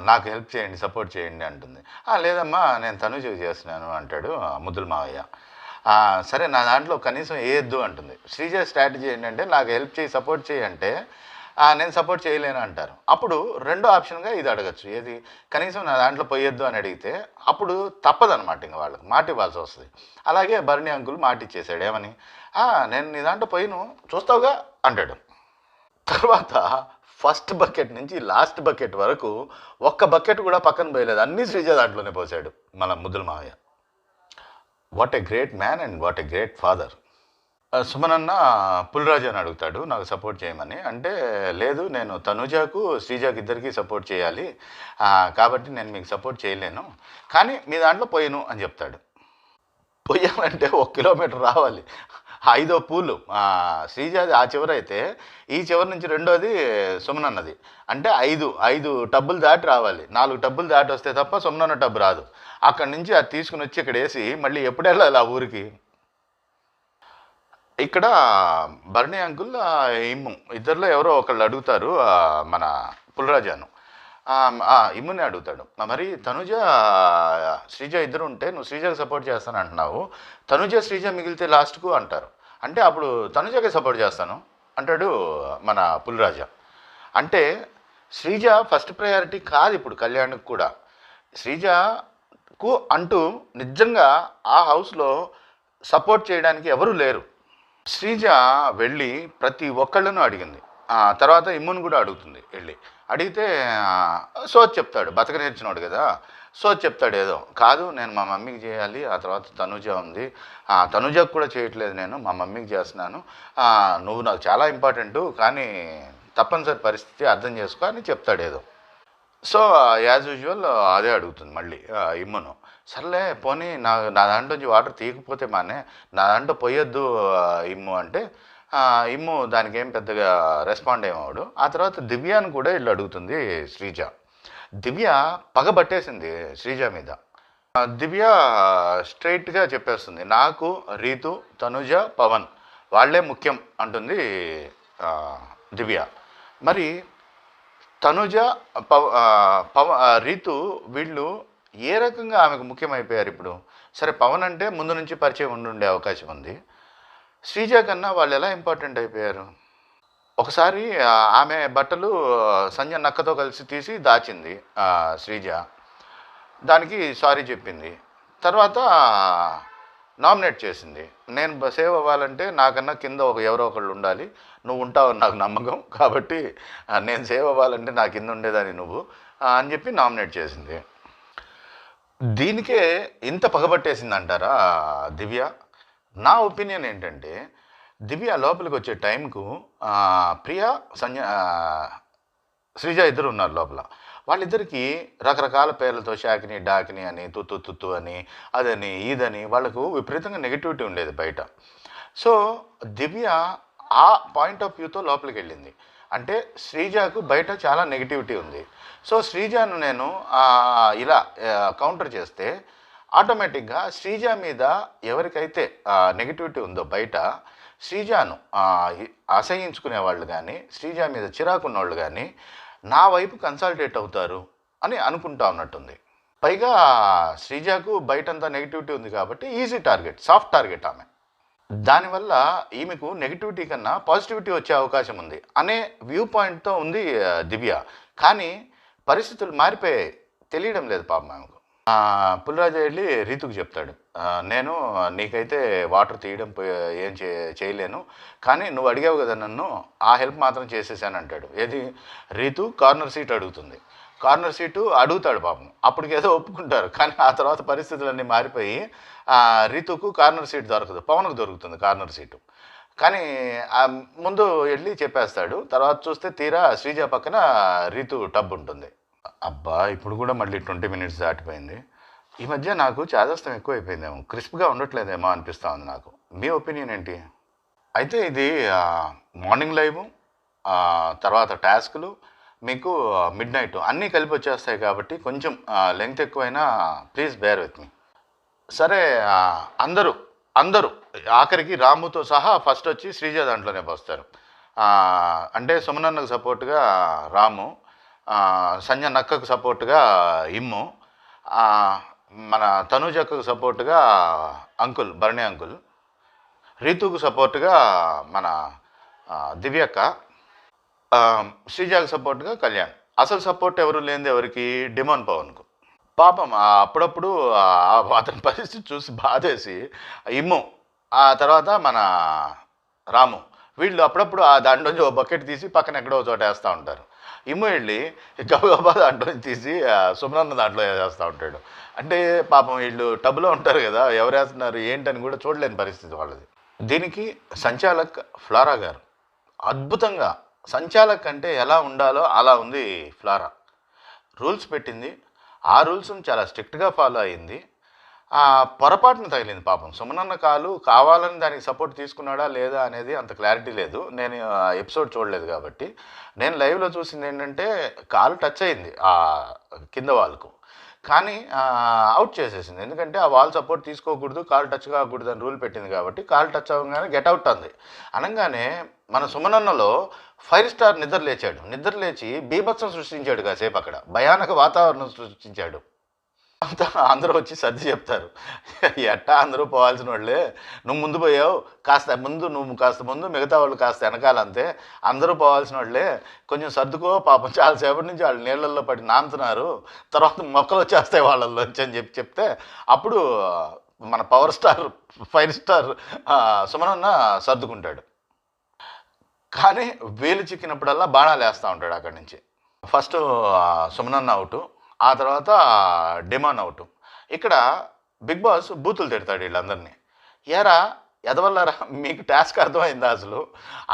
నాకు హెల్ప్ చేయండి, సపోర్ట్ చేయండి అంటుంది. లేదమ్మా నేను తనుజ చేస్తున్నాను అంటాడు ముద్దుల మావయ్య. సరే నా దాంట్లో కనీసం వేయద్దు అంటుంది. శ్రీజ స్ట్రాటజీ ఏంటంటే, నాకు హెల్ప్ చేయి, సపోర్ట్ చేయి అంటే నేను సపోర్ట్ చేయలేను అంటారు. అప్పుడు రెండో ఆప్షన్గా ఇది అడగచ్చు, ఏది కనీసం నా దాంట్లో పోయొద్దు అని అడిగితే అప్పుడు తప్పదనమాట, ఇంకా వాళ్ళకి మాట ఇవ్వాల్సి వస్తుంది. అలాగే భరణి అంకుల్ మాట ఇచ్చేసాడు, ఏమని, నేను నీ దాంట్లో పోయిను చూస్తావుగా అంటాడు. తర్వాత ఫస్ట్ బకెట్ నుంచి లాస్ట్ బకెట్ వరకు ఒక్క బకెట్ కూడా పక్కన పోయలేదు, అన్నీ శ్రీజ దాంట్లోనే పోసాడు మన ముద్దుల మావయ్య. What a great man and what a great father. సుమనన్న పుల్రాజు అని అడుగుతాడు నాకు సపోర్ట్ చేయమని. అంటే లేదు, నేను తనుజాకు శ్రీజాకు ఇద్దరికి సపోర్ట్ చేయాలి, కాబట్టి నేను మీకు సపోర్ట్ చేయలేను, కానీ మీ దాంట్లో పోయాను అని చెప్తాడు. పోయాలంటే 1 కిలోమీటర్ రావాలి. 5వ పూలు శ్రీజాది ఆ చివరైతే ఈ చివరి నుంచి 2వది సుమనన్నది. అంటే 5 టబ్బులు దాటి రావాలి. 4 టబ్బులు దాటి వస్తే తప్ప సుమనన్న టబ్బు రాదు. అక్కడి నుంచి అది తీసుకుని వచ్చి ఇక్కడ వేసి మళ్ళీ ఎప్పుడు వెళ్ళాలి ఆ ఊరికి. ఇక్కడ భరణి అంకుల్ ఇమ్ము ఇద్దరిలో ఎవరో ఒకళ్ళు అడుగుతారు మన పుల్రాజాను. ఇమ్ముని అడుగుతాడు, మరి తనుజ శ్రీజ ఇద్దరు ఉంటే నువ్వు శ్రీజకి సపోర్ట్ చేస్తాను అంటున్నావు, తనుజ శ్రీజ మిగిలితే లాస్ట్కు అంటారు, అంటే అప్పుడు తనుజకే సపోర్ట్ చేస్తాను అంటాడు మన పుల్రాజా. అంటే శ్రీజ ఫస్ట్ ప్రయారిటీ కాదు ఇప్పుడు కళ్యాణ్కి కూడా. శ్రీజకు అంటూ నిజంగా ఆ హౌస్లో సపోర్ట్ చేయడానికి ఎవరూ లేరు. శ్రీజ వెళ్ళి ప్రతి ఒక్కళ్ళను అడిగింది. తర్వాత ఇమ్ముని కూడా అడుగుతుంది. వెళ్ళి అడిగితే సోచ్ చెప్తాడు, బతక నేర్చినాడు కదా, సోచ్ చెప్తాడు ఏదో, కాదు నేను మా మమ్మీకి చేయాలి, ఆ తర్వాత తనుజ ఉంది, తనుజకు కూడా చేయట్లేదు, నేను మా మమ్మీకి చేస్తున్నాను, నువ్వు నాకు చాలా ఇంపార్టెంటు, కానీ తప్పనిసరి పరిస్థితి అర్థం చేసుకో అని చెప్తాడు ఏదో. సో యాజ్ యూజువల్ అదే అడుగుతుంది మళ్ళీ ఇమ్మును. సర్లే పోనీ నా దాంట్లోంచి వాటర్ తీయకపోతే మానే, నా దాంట్లో పోయొద్దు ఇమ్ము అంటే ఇమ్ము దానికి ఏం పెద్దగా రెస్పాండ్ అయ్యేవాడు. ఆ తర్వాత దివ్యాను కూడా ఇల్లు అడుగుతుంది శ్రీజ. దివ్య పగబట్టేసింది శ్రీజ మీద. దివ్య స్ట్రైట్గా చెప్పేస్తుంది, నాకు రీతు, తనుజ, పవన్ వాళ్ళే ముఖ్యం అంటుంది దివ్య. మరి తనుజ, రీతు వీళ్ళు ఏ రకంగా ఆమెకు ముఖ్యమైపోయారు ఇప్పుడు? సరే పవన్ అంటే ముందు నుంచి పరిచయం ఉండే అవకాశం ఉంది, శ్రీజ కన్నా వాళ్ళు ఎలా ఇంపార్టెంట్ అయిపోయారు? ఒకసారి ఆమె బట్టలు సంజయ్ నక్కతో కలిసి తీసి దాచింది శ్రీజ, దానికి సారీ చెప్పింది, తర్వాత నామినేట్ చేసింది. నేను సేవ్ అవ్వాలంటే నాకన్నా కింద ఎవరో ఒకళ్ళు ఉండాలి, నువ్వు ఉంటావు నాకు నమ్మకం, కాబట్టి నేను సేవ్ అవ్వాలంటే నా కింద ఉండేదాన్ని నువ్వు అని చెప్పి నామినేట్ చేసింది. దీనికే ఇంత పగబట్టేసింది అంటారా దివ్య? నా ఒపీనియన్ ఏంటంటే దివ్య లోపలికి వచ్చే టైంకు ప్రియా శ్రీజ ఇద్దరు ఉన్నారు లోపల. వాళ్ళిద్దరికీ రకరకాల పేర్లతో షాకిని, డాకిని అని, తుత్తు తుత్తు అని, అదని ఇదని వాళ్ళకు విపరీతంగా నెగిటివిటీ ఉండేది బయట. సో దివ్య ఆ పాయింట్ ఆఫ్ వ్యూతో లోపలికి వెళ్ళింది. అంటే శ్రీజకు బయట చాలా నెగిటివిటీ ఉంది. సో శ్రీజను నేను ఇలా కౌంటర్ చేస్తే ఆటోమేటిక్గా శ్రీజ మీద ఎవరికైతే నెగిటివిటీ ఉందో బయట, శ్రీజను అసహించుకునే వాళ్ళు కానీ, శ్రీజ మీద చిరాకున్న వాళ్ళు కానీ నా వైపు కన్సల్టేట్ అవుతారు అని అనుకుంటా ఉన్నట్టుంది. పైగా శ్రీజకు బయటంతా నెగిటివిటీ ఉంది కాబట్టి ఈజీ టార్గెట్, సాఫ్ట్ టార్గెట్ ఆమె. దానివల్ల ఈమెకు నెగిటివిటీ కన్నా పాజిటివిటీ వచ్చే అవకాశం ఉంది అనే వ్యూ పాయింట్తో ఉంది దివ్య. కానీ పరిస్థితులు మారిపోయాయి, తెలియడం లేదు పాపం ఆమెకు. పుల్రాజు వెళ్ళి రీతుకు చెప్తాడు, నేను నీకైతే వాటర్ తీయడం ఏం చేయలేను, కానీ నువ్వు అడిగావు కదా నన్ను, ఆ హెల్ప్ మాత్రం చేసేసాను అంటాడు. ఏది రీతు కార్నర్ సీట్ అడుగుతుంది. కార్నర్ సీటు అడుగుతాడు పాపం, అప్పటికేదో ఒప్పుకుంటారు. కానీ ఆ తర్వాత పరిస్థితులన్నీ మారిపోయి రీతుకు కార్నర్ సీట్ దొరకదు, పవన్కు దొరుకుతుంది కార్నర్ సీటు. కానీ ముందు వెళ్ళి చెప్పేస్తాడు. తర్వాత చూస్తే తీరా శ్రీజ పక్కన రీతు టబ్ ఉంటుంది. అబ్బా, ఇప్పుడు కూడా మళ్ళీ 20 minutes దాటిపోయింది. ఈ మధ్య నాకు చాదస్తం ఎక్కువైపోయిందేమో, క్రిస్ప్గా ఉండట్లేదేమో అనిపిస్తూ ఉంది నాకు. మీ ఒపీనియన్ ఏంటి? అయితే ఇది మార్నింగ్ లైవ్, తర్వాత టాస్కులు, మీకు మిడ్ నైట్ అన్నీ కలిపి వచ్చేస్తాయి కాబట్టి కొంచెం లెంగ్త్ ఎక్కువైనా ప్లీజ్ బేర్ విత్ మీ. సరే, అందరూ ఆఖరికి రాముతో సహా ఫస్ట్ వచ్చి శ్రీజ దాంట్లోనే వస్తారు. అంటే సుమనన్నకు సపోర్ట్గా రాము, సంజయ్ నక్కకు సపోర్ట్గా ఇమ్ము, మన తనూజక్కకు సపోర్ట్గా అంకుల్, భరణి అంకుల్, రీతుకు సపోర్ట్గా మన దివ్యక్క, శ్రీజాకు సపోర్ట్గా కళ్యాణ్. అసలు సపోర్ట్ ఎవరు లేనిది ఎవరికి? డిమాన్ పవన్కు. పాపం అప్పుడప్పుడు అతని పరిస్థితి చూసి బాధేసి ఇమ్ము, ఆ తర్వాత మన రాము, వీళ్ళు అప్పుడప్పుడు దాంట్లోంచి ఓ బకెట్ తీసి పక్కన ఎక్కడో చోట వేస్తూ ఉంటారు. ఇమ్ము వెళ్ళి గబగబా దాంట్లో తీసి సుమనన్న దాంట్లో వేస్తూ ఉంటాడు. అంటే పాపం వీళ్ళు టబ్లో ఉంటారు కదా, ఎవరు వేస్తున్నారు ఏంటని కూడా చూడలేని పరిస్థితి వాళ్ళది. దీనికి సంచాలక్ ఫ్లారా గారు అద్భుతంగా, సంచాలక్ అంటే ఎలా ఉండాలో అలా ఉంది ఫ్లారా. రూల్స్ పెట్టింది, ఆ రూల్స్ని చాలా స్ట్రిక్ట్గా ఫాలో అయింది. పొరపాటున తగిలింది పాపం. సుమనన్న కాలు కావాలని దానికి సపోర్ట్ తీసుకున్నాడా లేదా అనేది అంత క్లారిటీ లేదు, నేను ఎపిసోడ్ చూడలేదు కాబట్టి. నేను లైవ్లో చూసింది ఏంటంటే కాలు టచ్ అయింది ఆ కింద వాళ్ళకు, కానీ అవుట్ చేసేసింది. ఎందుకంటే ఆ వాల్ సపోర్ట్ తీసుకోకూడదు, కాలు టచ్ కాకూడదు అని రూల్ పెట్టింది కాబట్టి కాలు టచ్ అవ్వగానే గెట్ అవుట్ అంది. అనగానే మన సుమనన్నలో 5 స్టార్ నిద్ర లేచాడు. నిద్ర లేచి బీభత్సం సృష్టించాడు కాసేపు, అక్కడ భయానక వాతావరణం సృష్టించాడు. అంతా అందరూ వచ్చి సర్ది చెప్తారు, ఎట్టా అందరూ పోవాల్సిన వాళ్ళే, నువ్వు ముందు పోయావు, నువ్వు కాస్త ముందు, మిగతా వాళ్ళు కాస్త వెనకాలంతే, అందరూ పోవాల్సిన వాళ్ళే, కొంచెం సర్దుకో, పాపం చాలాసేపటి నుంచి వాళ్ళు నీళ్ళల్లో పడి నానుతున్నారు, తర్వాత మొక్కలు వచ్చేస్తాయి వాళ్ళల్లోంచి అని చెప్తే అప్పుడు మన పవర్ స్టార్ 5 స్టార్ సుమనన్న సర్దుకుంటాడు. కానీ వేలు చిక్కినప్పుడల్లా బాణాలు వేస్తూ ఉంటాడు అక్కడి నుంచి. ఫస్ట్ సుమనన్న అవుటు, ఆ తర్వాత డిమాన్ అవుటు. ఇక్కడ బిగ్ బాస్ బూతులు తిడతాడు వీళ్ళందరినీ. ఏరా ఎదవల్లారా, మీకు టాస్క్ అర్థమైందా? అసలు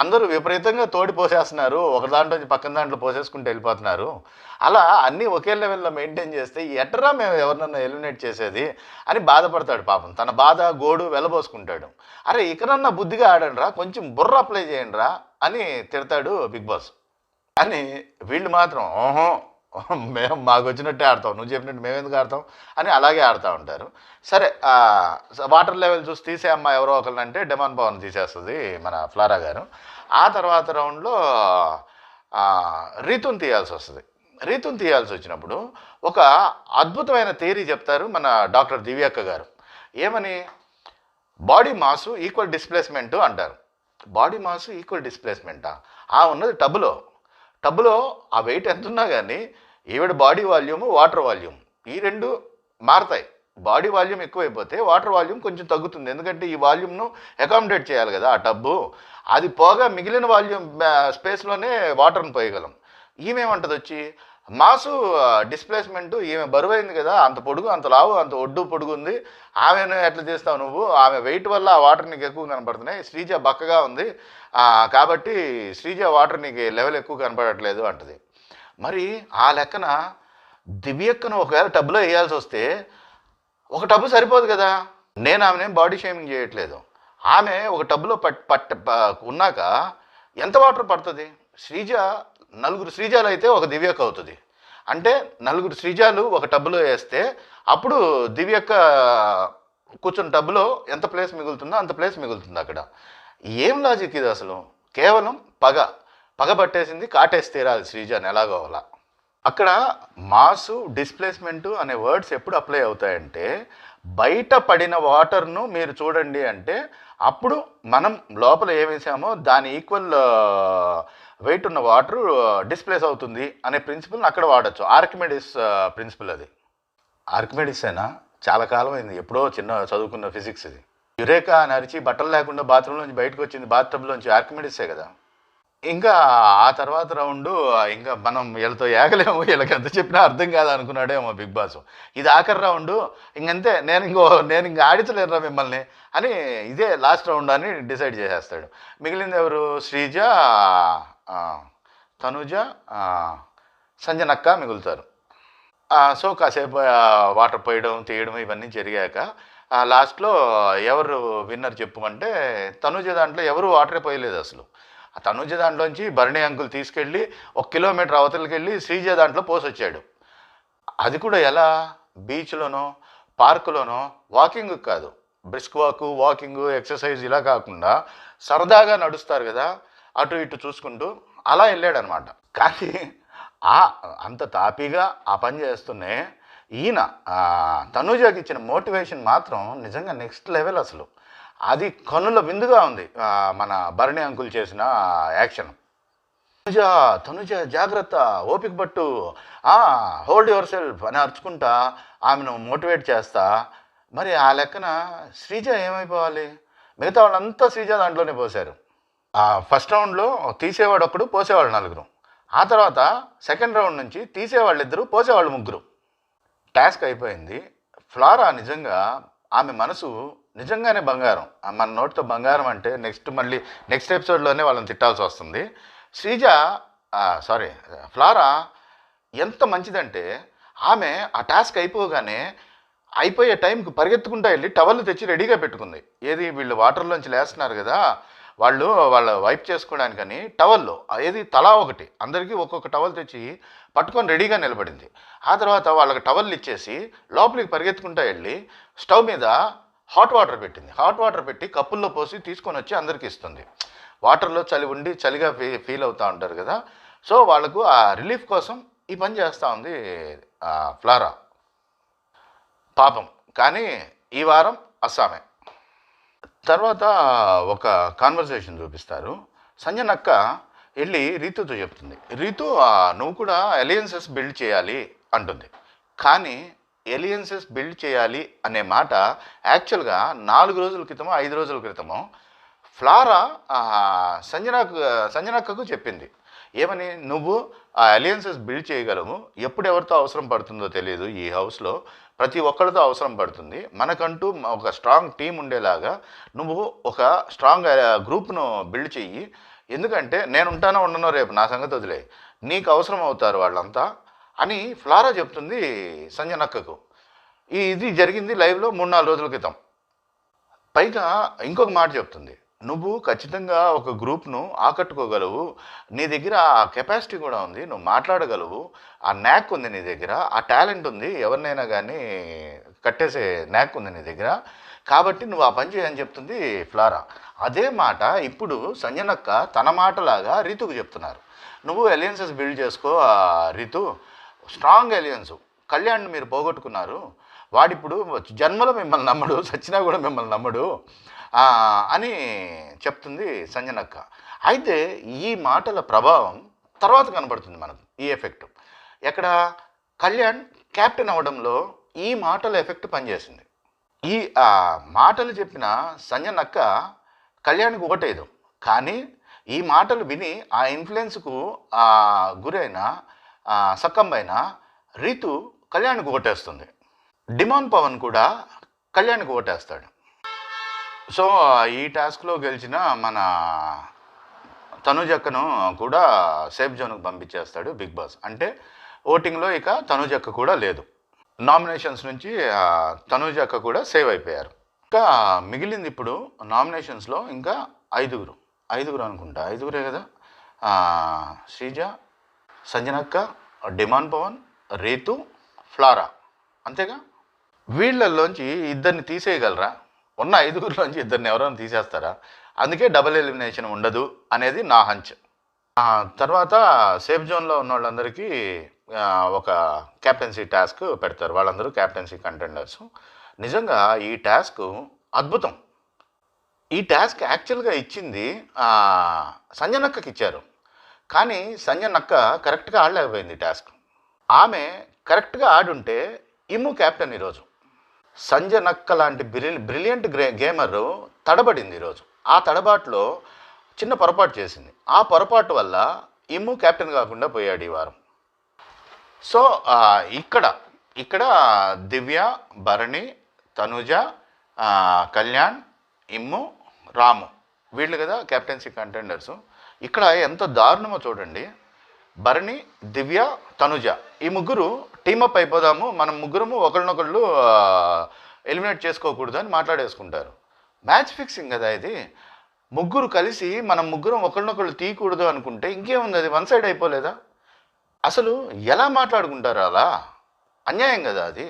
అందరూ విపరీతంగా తోడి పోసేస్తున్నారు, ఒక దాంట్లో పక్కన దాంట్లో పోసేసుకుంటూ వెళ్ళిపోతున్నారు, అలా అన్నీ ఒకే లెవెల్లో మెయింటైన్ చేస్తే ఎట్టరా మేము ఎవరినన్నా ఎలిమినేట్ చేసేది అని బాధపడతాడు పాపం. తన బాధ గోడు వెళ్ళబోసుకుంటాడు. అరే ఇకనన్నా బుద్ధిగా ఆడండి రా, కొంచెం బుర్ర అప్లై చేయండి రా అని తిడతాడు బిగ్ బాస్. అని వీళ్ళు మాత్రం మేము మాకు వచ్చినట్టే ఆడతాం, నువ్వు చెప్పినట్టు మేము ఎందుకు ఆడతాం అని అలాగే ఆడుతూ ఉంటారు. సరే, వాటర్ లెవెల్ చూసి తీసే అమ్మ ఎవరో ఒకరినంటే డిమాన్ పవన్ తీసేస్తుంది మన ఫ్లారా గారు. ఆ తర్వాత రౌండ్లో రీతుని తీయాల్సి వస్తుంది. రీతుని తీయాల్సి వచ్చినప్పుడు ఒక అద్భుతమైన థియరీ చెప్తారు మన డాక్టర్ దివ్యక్క గారు. ఏమని? బాడీ మాసు ఈక్వల్ డిస్ప్లేస్మెంటు అంటారు. బాడీ మాసు ఈక్వల్ డిస్ప్లేస్మెంటా? ఉన్నది టబ్బులో ఆ వెయిట్ ఎంత ఉన్నా కానీ ఈవిడ బాడీ వాల్యూము, వాటర్ వాల్యూమ్ ఈ రెండు మారుతాయి. బాడీ వాల్యూమ్ ఎక్కువైపోతే వాటర్ వాల్యూమ్ కొంచెం తగ్గుతుంది, ఎందుకంటే ఈ వాల్యూమ్ను అకామిడేట్ చేయాలి కదా ఆ టబ్బు. అది పోగా మిగిలిన వాల్యూమ్ స్పేస్లోనే వాటర్ని పోయగలం. ఈమెమంటది వచ్చి మాసు డిస్ప్లేస్మెంట్ ఈమె బరువైంది కదా, అంత పొడుగు అంత లావు అంత ఒడ్డు పొడుగు ఉంది, ఆమెను ఎట్లా చేస్తావు నువ్వు, ఆమె వెయిట్ వల్ల ఆ వాటర్ నీకు ఎక్కువ కనపడుతున్నాయి, శ్రీజ బక్కగా ఉంది కాబట్టి శ్రీజ వాటర్ నీకు లెవెల్ ఎక్కువ కనపడట్లేదు అంటది. మరి ఆ లెక్కన దివ్యక్కను ఒకవేళ టబ్లో వేయాల్సి వస్తే ఒక టబ్బు సరిపోదు కదా. నేను ఆమెనేం బాడీ షేమింగ్ చేయట్లేదు. ఆమె ఒక టబ్లో ఉన్నాక ఎంత వాటర్ పడుతుంది? శ్రీజ నలుగురు శ్రీజాలు అయితే ఒక దివ్యక్క అవుతుంది. అంటే నలుగురు శ్రీజాలు ఒక టబ్లో వేస్తే అప్పుడు దివ్యక్క కూర్చున్న టబ్లో ఎంత ప్లేస్ మిగులుతుందో అంత ప్లేస్ మిగులుతుంది అక్కడ. ఏం లాజిక్ ఇది అసలు? కేవలం పగ పట్టేసింది, కాటేసి తీరాలి శ్రీజాని ఎలాగో అలా. అక్కడ మాసు డిస్ప్లేస్మెంటు అనే వర్డ్స్ ఎప్పుడు అప్లై అవుతాయంటే, బయట పడిన వాటర్ను మీరు చూడండి అంటే అప్పుడు మనం లోపల ఏమేసామో దాని ఈక్వల్ వెయిట్ ఉన్న వాటర్ డిస్ప్లేస్ అవుతుంది అనే ప్రిన్సిపల్ని అక్కడ వాడచ్చు. ఆర్కిమెడిస్ ప్రిన్సిపల్ అది. ఆర్కిమెడిసేనా? చాలా కాలం అయింది, ఎప్పుడో చిన్న చదువుకున్న ఫిజిక్స్ ఇది. యురేకా అని అరిచి బట్టలు లేకుండా బాత్రూంలోంచి బయటకు వచ్చింది బాత్టబ్లోంచి ఆర్కిమెడిసే కదా. ఇంకా ఆ తర్వాత రౌండు ఇంకా మనం వీళ్ళతో ఏగలేము, వీళ్ళకి ఎంత చెప్పినా అర్థం కాదు అనుకున్నాడేమో బిగ్ బాస్. ఇది ఆఖరి రౌండు, ఇంకంతే, నేను ఇంక ఆడించలేనురా మిమ్మల్ని అని, ఇదే లాస్ట్ రౌండ్ అని డిసైడ్ చేసేస్తాడు. మిగిలింది ఎవరు? శ్రీజ, తనుజ, సంజనక్క మిగులుతారు. సో కాసేపు వాటర్ పోయడం తీయడం ఇవన్నీ జరిగాక లాస్ట్లో ఎవరు విన్నర్ చెప్పుమంటే తనుజ దాంట్లో ఎవరు వాటరే పోయలేదు అసలు. ఆ తనుజ దాంట్లోంచి భరణి అంకుల్ తీసుకెళ్ళి 1 కిలోమీటర్ అవతలకి వెళ్ళి శ్రీజ దాంట్లో పోసొచ్చాడు. అది కూడా ఎలా? బీచ్లోనో పార్కులోనో వాకింగ్ కాదు, బ్రిస్క్ వాకింగ్ ఎక్సర్సైజ్ ఇలా కాకుండా సరదాగా నడుస్తారు కదా అటు ఇటు చూసుకుంటూ, అలా వెళ్ళాడనమాట. కానీ అంత తాపీగా ఆ పని చేస్తూనే ఈయన తనూజకి ఇచ్చిన మోటివేషన్ మాత్రం నిజంగా నెక్స్ట్ లెవెల్ అసలు. అది కనుల విందుగా ఉంది మన భరణి అంకుల్ చేసిన యాక్షన్. తనుజ జాగ్రత్త, ఓపిక పట్టు, హోల్డ్ యువర్ సెల్ఫ్ అని అరుచుకుంటా ఆమెను మోటివేట్ చేస్తా. మరి ఆ లెక్కన శ్రీజ ఏమైపోవాలి? మిగతా వాళ్ళంతా శ్రీజ దాంట్లోనే పోశారు. ఫస్ట్ రౌండ్లో తీసేవాడు ఒకడు, పోసేవాళ్ళు 4. ఆ తర్వాత సెకండ్ రౌండ్ నుంచి తీసేవాళ్ళు 2, పోసేవాళ్ళు 3. టాస్క్ అయిపోయింది. ఫ్లారా నిజంగా ఆమె మనసు నిజంగానే బంగారం. మన నోటితో బంగారం అంటే నెక్స్ట్ ఎపిసోడ్లోనే వాళ్ళని తిట్టాల్సి వస్తుంది. ఫ్లారా ఎంత మంచిదంటే ఆమె ఆ టాస్క్ అయిపోయే టైంకి పరిగెత్తుకుంటా వెళ్ళి టవల్ తెచ్చి రెడీగా పెట్టుకుంది. ఏది, వీళ్ళు వాటర్లోంచి లేస్తున్నారు కదా, వాళ్ళ వైప్ చేసుకోవడానికని టవల్లో ఏది తలా ఒకటి అందరికీ ఒక్కొక్క టవల్ తెచ్చి పట్టుకొని రెడీగా నిలబడింది. ఆ తర్వాత వాళ్ళకి టవల్ ఇచ్చేసి లోపలికి పరిగెత్తుకుంటా వెళ్ళి స్టవ్ మీద హాట్ వాటర్ పెట్టింది. హాట్ వాటర్ పెట్టి కప్పుల్లో పోసి తీసుకొని వచ్చి అందరికీ ఇస్తుంది. వాటర్లో చలి ఉండి చలిగా ఫీల్ అవుతూ ఉంటారు కదా, సో వాళ్ళకు ఆ రిలీఫ్ కోసం ఈ పని చేస్తూ ఉంది ఫ్లారా. పాపం. కానీ ఈ వారం అస్సామే. తర్వాత ఒక కాన్వర్సేషన్ చూపిస్తారు. సంజనక్క వెళ్ళి రీతుతో చెప్తుంది, రీతు నువ్వు కూడా అలయన్సెస్ బిల్డ్ చేయాలి అంటుంది. కానీ ఎలియన్సెస్ బిల్డ్ చేయాలి అనే మాట యాక్చువల్గా 4 రోజుల క్రితమో 5 రోజుల క్రితమో ఫ్లారా సంజనక్కకు చెప్పింది. ఏమని? నువ్వు ఆ అలయన్సెస్ బిల్డ్ చేయగలవు, ఎప్పుడు ఎవరితో అవసరం పడుతుందో తెలియదు, ఈ హౌస్లో ప్రతి ఒక్కరితో అవసరం పడుతుంది, మనకంటూ ఒక స్ట్రాంగ్ టీం ఉండేలాగా నువ్వు ఒక స్ట్రాంగ్ గ్రూప్ను బిల్డ్ చెయ్యి, ఎందుకంటే నేను ఉంటానో ఉండనో రేపు నా సంగతి వదిలే, నీకు అవసరం అవుతారు వాళ్ళంతా అని ఫ్లారా చెప్తుంది సంజనక్కకు. ఇది జరిగింది లైవ్లో 3-4 రోజుల క్రితం. పైగా ఇంకొక మాట చెప్తుంది, నువ్వు ఖచ్చితంగా ఒక గ్రూప్ను ఆకట్టుకోగలవు, నీ దగ్గర ఆ కెపాసిటీ కూడా ఉంది, నువ్వు మాట్లాడగలవు, ఆ న్యాక్ ఉంది నీ దగ్గర, ఆ టాలెంట్ ఉంది, ఎవరినైనా కానీ కట్టేసే న్యాక్ ఉంది నీ దగ్గర, కాబట్టి నువ్వు ఆ పని చేయని చెప్తుంది ఫ్లారా. అదే మాట ఇప్పుడు సంజనక్క తన మాటలాగా రీతుకు చెప్తున్నారు. నువ్వు అలయన్సెస్ బిల్డ్ చేసుకో రీతు, స్ట్రాంగ్ అలయన్స్. కళ్యాణ్ మీరు పోగొట్టుకున్నారు, వాడిప్పుడు జన్మలో మిమ్మల్ని నమ్మడు, సచ్చినా కూడా మిమ్మల్ని నమ్మడు అని చెప్తుంది సంజనక్క. అయితే ఈ మాటల ప్రభావం తర్వాత కనబడుతుంది మనకు, ఈ ఎఫెక్ట్. ఎక్కడ? కళ్యాణ్ క్యాప్టెన్ అవ్వడంలో ఈ మాటల ఎఫెక్ట్ పనిచేసింది. ఈ మాటలు చెప్పిన సంజనక్క కళ్యాణ్కి ఓటేదు, కానీ ఈ మాటలు విని ఆ ఇన్ఫ్లుయెన్స్కు గురైన సక్కం పైన రీతు కళ్యాణ్కి ఓటేస్తుంది. డిమాండ్ పవన్ కూడా కళ్యాణ్కి ఓటేస్తాడు. సో ఈ టాస్క్లో గెలిచిన మన తనుజక్కను కూడా సేఫ్ జోన్కి పంపించేస్తాడు బిగ్ బాస్. అంటే ఓటింగ్లో ఇక తనుజక్క కూడా లేదు. నామినేషన్స్ నుంచి తనుజక్క కూడా సేవ్ అయిపోయారు. ఇంకా మిగిలింది ఇప్పుడు నామినేషన్స్లో ఇంకా ఐదుగురు అనుకుంటా, ఐదుగురే కదా. శ్రీజ, సంజనక్క, డిమాండ్ పవన్, రీతు, ఫ్లారా, అంతేగా. వీళ్ళల్లోంచి ఇద్దరిని తీసేయగలరా? ఉన్న ఐదుగురిలోంచి ఇద్దరిని ఎవరైనా తీసేస్తారా? అందుకే డబుల్ ఎలిమినేషన్ ఉండదు అనేది నా హంచ్. తర్వాత సేఫ్ జోన్లో ఉన్న వాళ్ళందరికీ ఒక క్యాప్టెన్సీ టాస్క్ పెడతారు. వాళ్ళందరూ క్యాప్టెన్సీ కంటెండర్స్. నిజంగా ఈ టాస్క్ అద్భుతం. ఈ టాస్క్ యాక్చువల్గా ఇచ్చింది సంజనక్కకి ఇచ్చారు. కానీ సంజనక్క కరెక్ట్గా ఆడలేకపోయింది టాస్క్. ఆమె కరెక్ట్గా ఆడుంటే ఇమ్ము క్యాప్టెన్ ఈరోజు. సంజనక్క లాంటి బ్రిలియంట్ గేమర్ తడబడింది ఈరోజు. ఆ తడబాటులో చిన్న పొరపాటు చేసింది. ఆ పొరపాటు వల్ల ఇమ్ము క్యాప్టెన్ కాకుండా పోయాడు ఈ వారం. సో ఇక్కడ దివ్య, భరణి, తనుజ, కళ్యాణ్, ఇమ్ము, రాము, వీళ్ళు కదా క్యాప్టెన్సీ కంటెండర్స్. ఇక్కడ ఎంత దారుణమో చూడండి. భరణి, దివ్య, తనుజ ఈ ముగ్గురు టీమప్ అయిపోదాము, మనం ముగ్గురము ఒకరినొకళ్ళు ఎలిమినేట్ చేసుకోకూడదు అని మాట్లాడేసుకుంటారు. మ్యాచ్ ఫిక్సింగ్ కదా ఇది. ముగ్గురు కలిసి మనం ముగ్గురం ఒకరినొకళ్ళు తీయకూడదు అనుకుంటే ఇంకేముంది, అది వన్ సైడ్ అయిపోలేదా? అసలు ఎలా మాట్లాడుకుంటారు? అలా అన్యాయం కదా అది.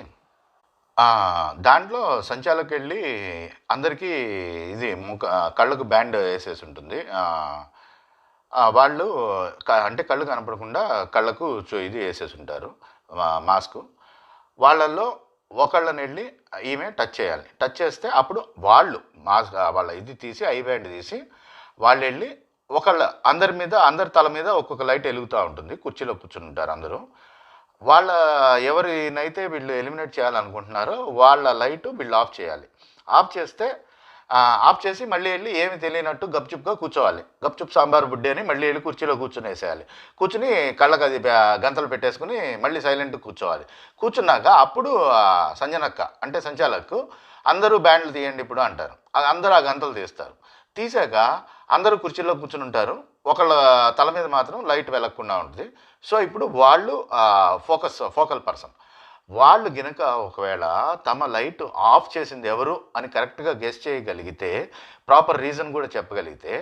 దాంట్లో సంచాలకు వెళ్ళి అందరికీ ఇది కళ్ళకు బ్యాండ్ వేసేసి ఉంటుంది. వాళ్ళు అంటే కళ్ళు కనపడకుండా కళ్ళకు ఇది వేసేసి ఉంటారు మాస్క్. వాళ్ళల్లో ఒకళ్ళని వెళ్ళి ఈమె టచ్ చేయాలి. టచ్ చేస్తే అప్పుడు వాళ్ళు మాస్క్ వాళ్ళ ఇది తీసి ఐ బ్యాండ్ తీసి వాళ్ళు వెళ్ళి అందరి తల మీద ఒక్కొక్క లైట్ వెలుగుతూ ఉంటుంది. కుర్చీలో కూర్చుని ఉంటారు అందరూ. ఎవరినైతే వీళ్ళు ఎలిమినేట్ చేయాలనుకుంటున్నారో వాళ్ళ లైటు వీళ్ళు ఆఫ్ చేయాలి. ఆఫ్ చేసి మళ్ళీ వెళ్ళి ఏమి తెలియనట్టు గప్చుప్గా కూర్చోవాలి. గప్చుప్ సాంబార్ బుడ్డి అని మళ్ళీ వెళ్ళి కుర్చీలో కూర్చునేసేయాలి. కూర్చుని కళ్ళకు అది గంతలు పెట్టేసుకుని మళ్ళీ సైలెంట్గా కూర్చోవాలి. కూర్చున్నాక అప్పుడు సంజనక్క అంటే సంచాలకు అందరూ బ్యాండ్లు తీయండి ఇప్పుడు అంటారు. అందరూ ఆ గంతలు తీస్తారు. తీసాక అందరూ కుర్చీలో కూర్చుని ఉంటారు. ఒకళ్ళ తల మీద మాత్రం లైట్ వెలగకుండా ఉంటుంది. సో ఇప్పుడు వాళ్ళు ఫోకల్ పర్సన్. వాళ్ళు గినక ఒకవేళ తమ లైట్ ఆఫ్ చేసింది ఎవరు అని కరెక్ట్గా గెస్ చేయగలిగితే, ప్రాపర్ రీజన్ కూడా చెప్పగలిగితే,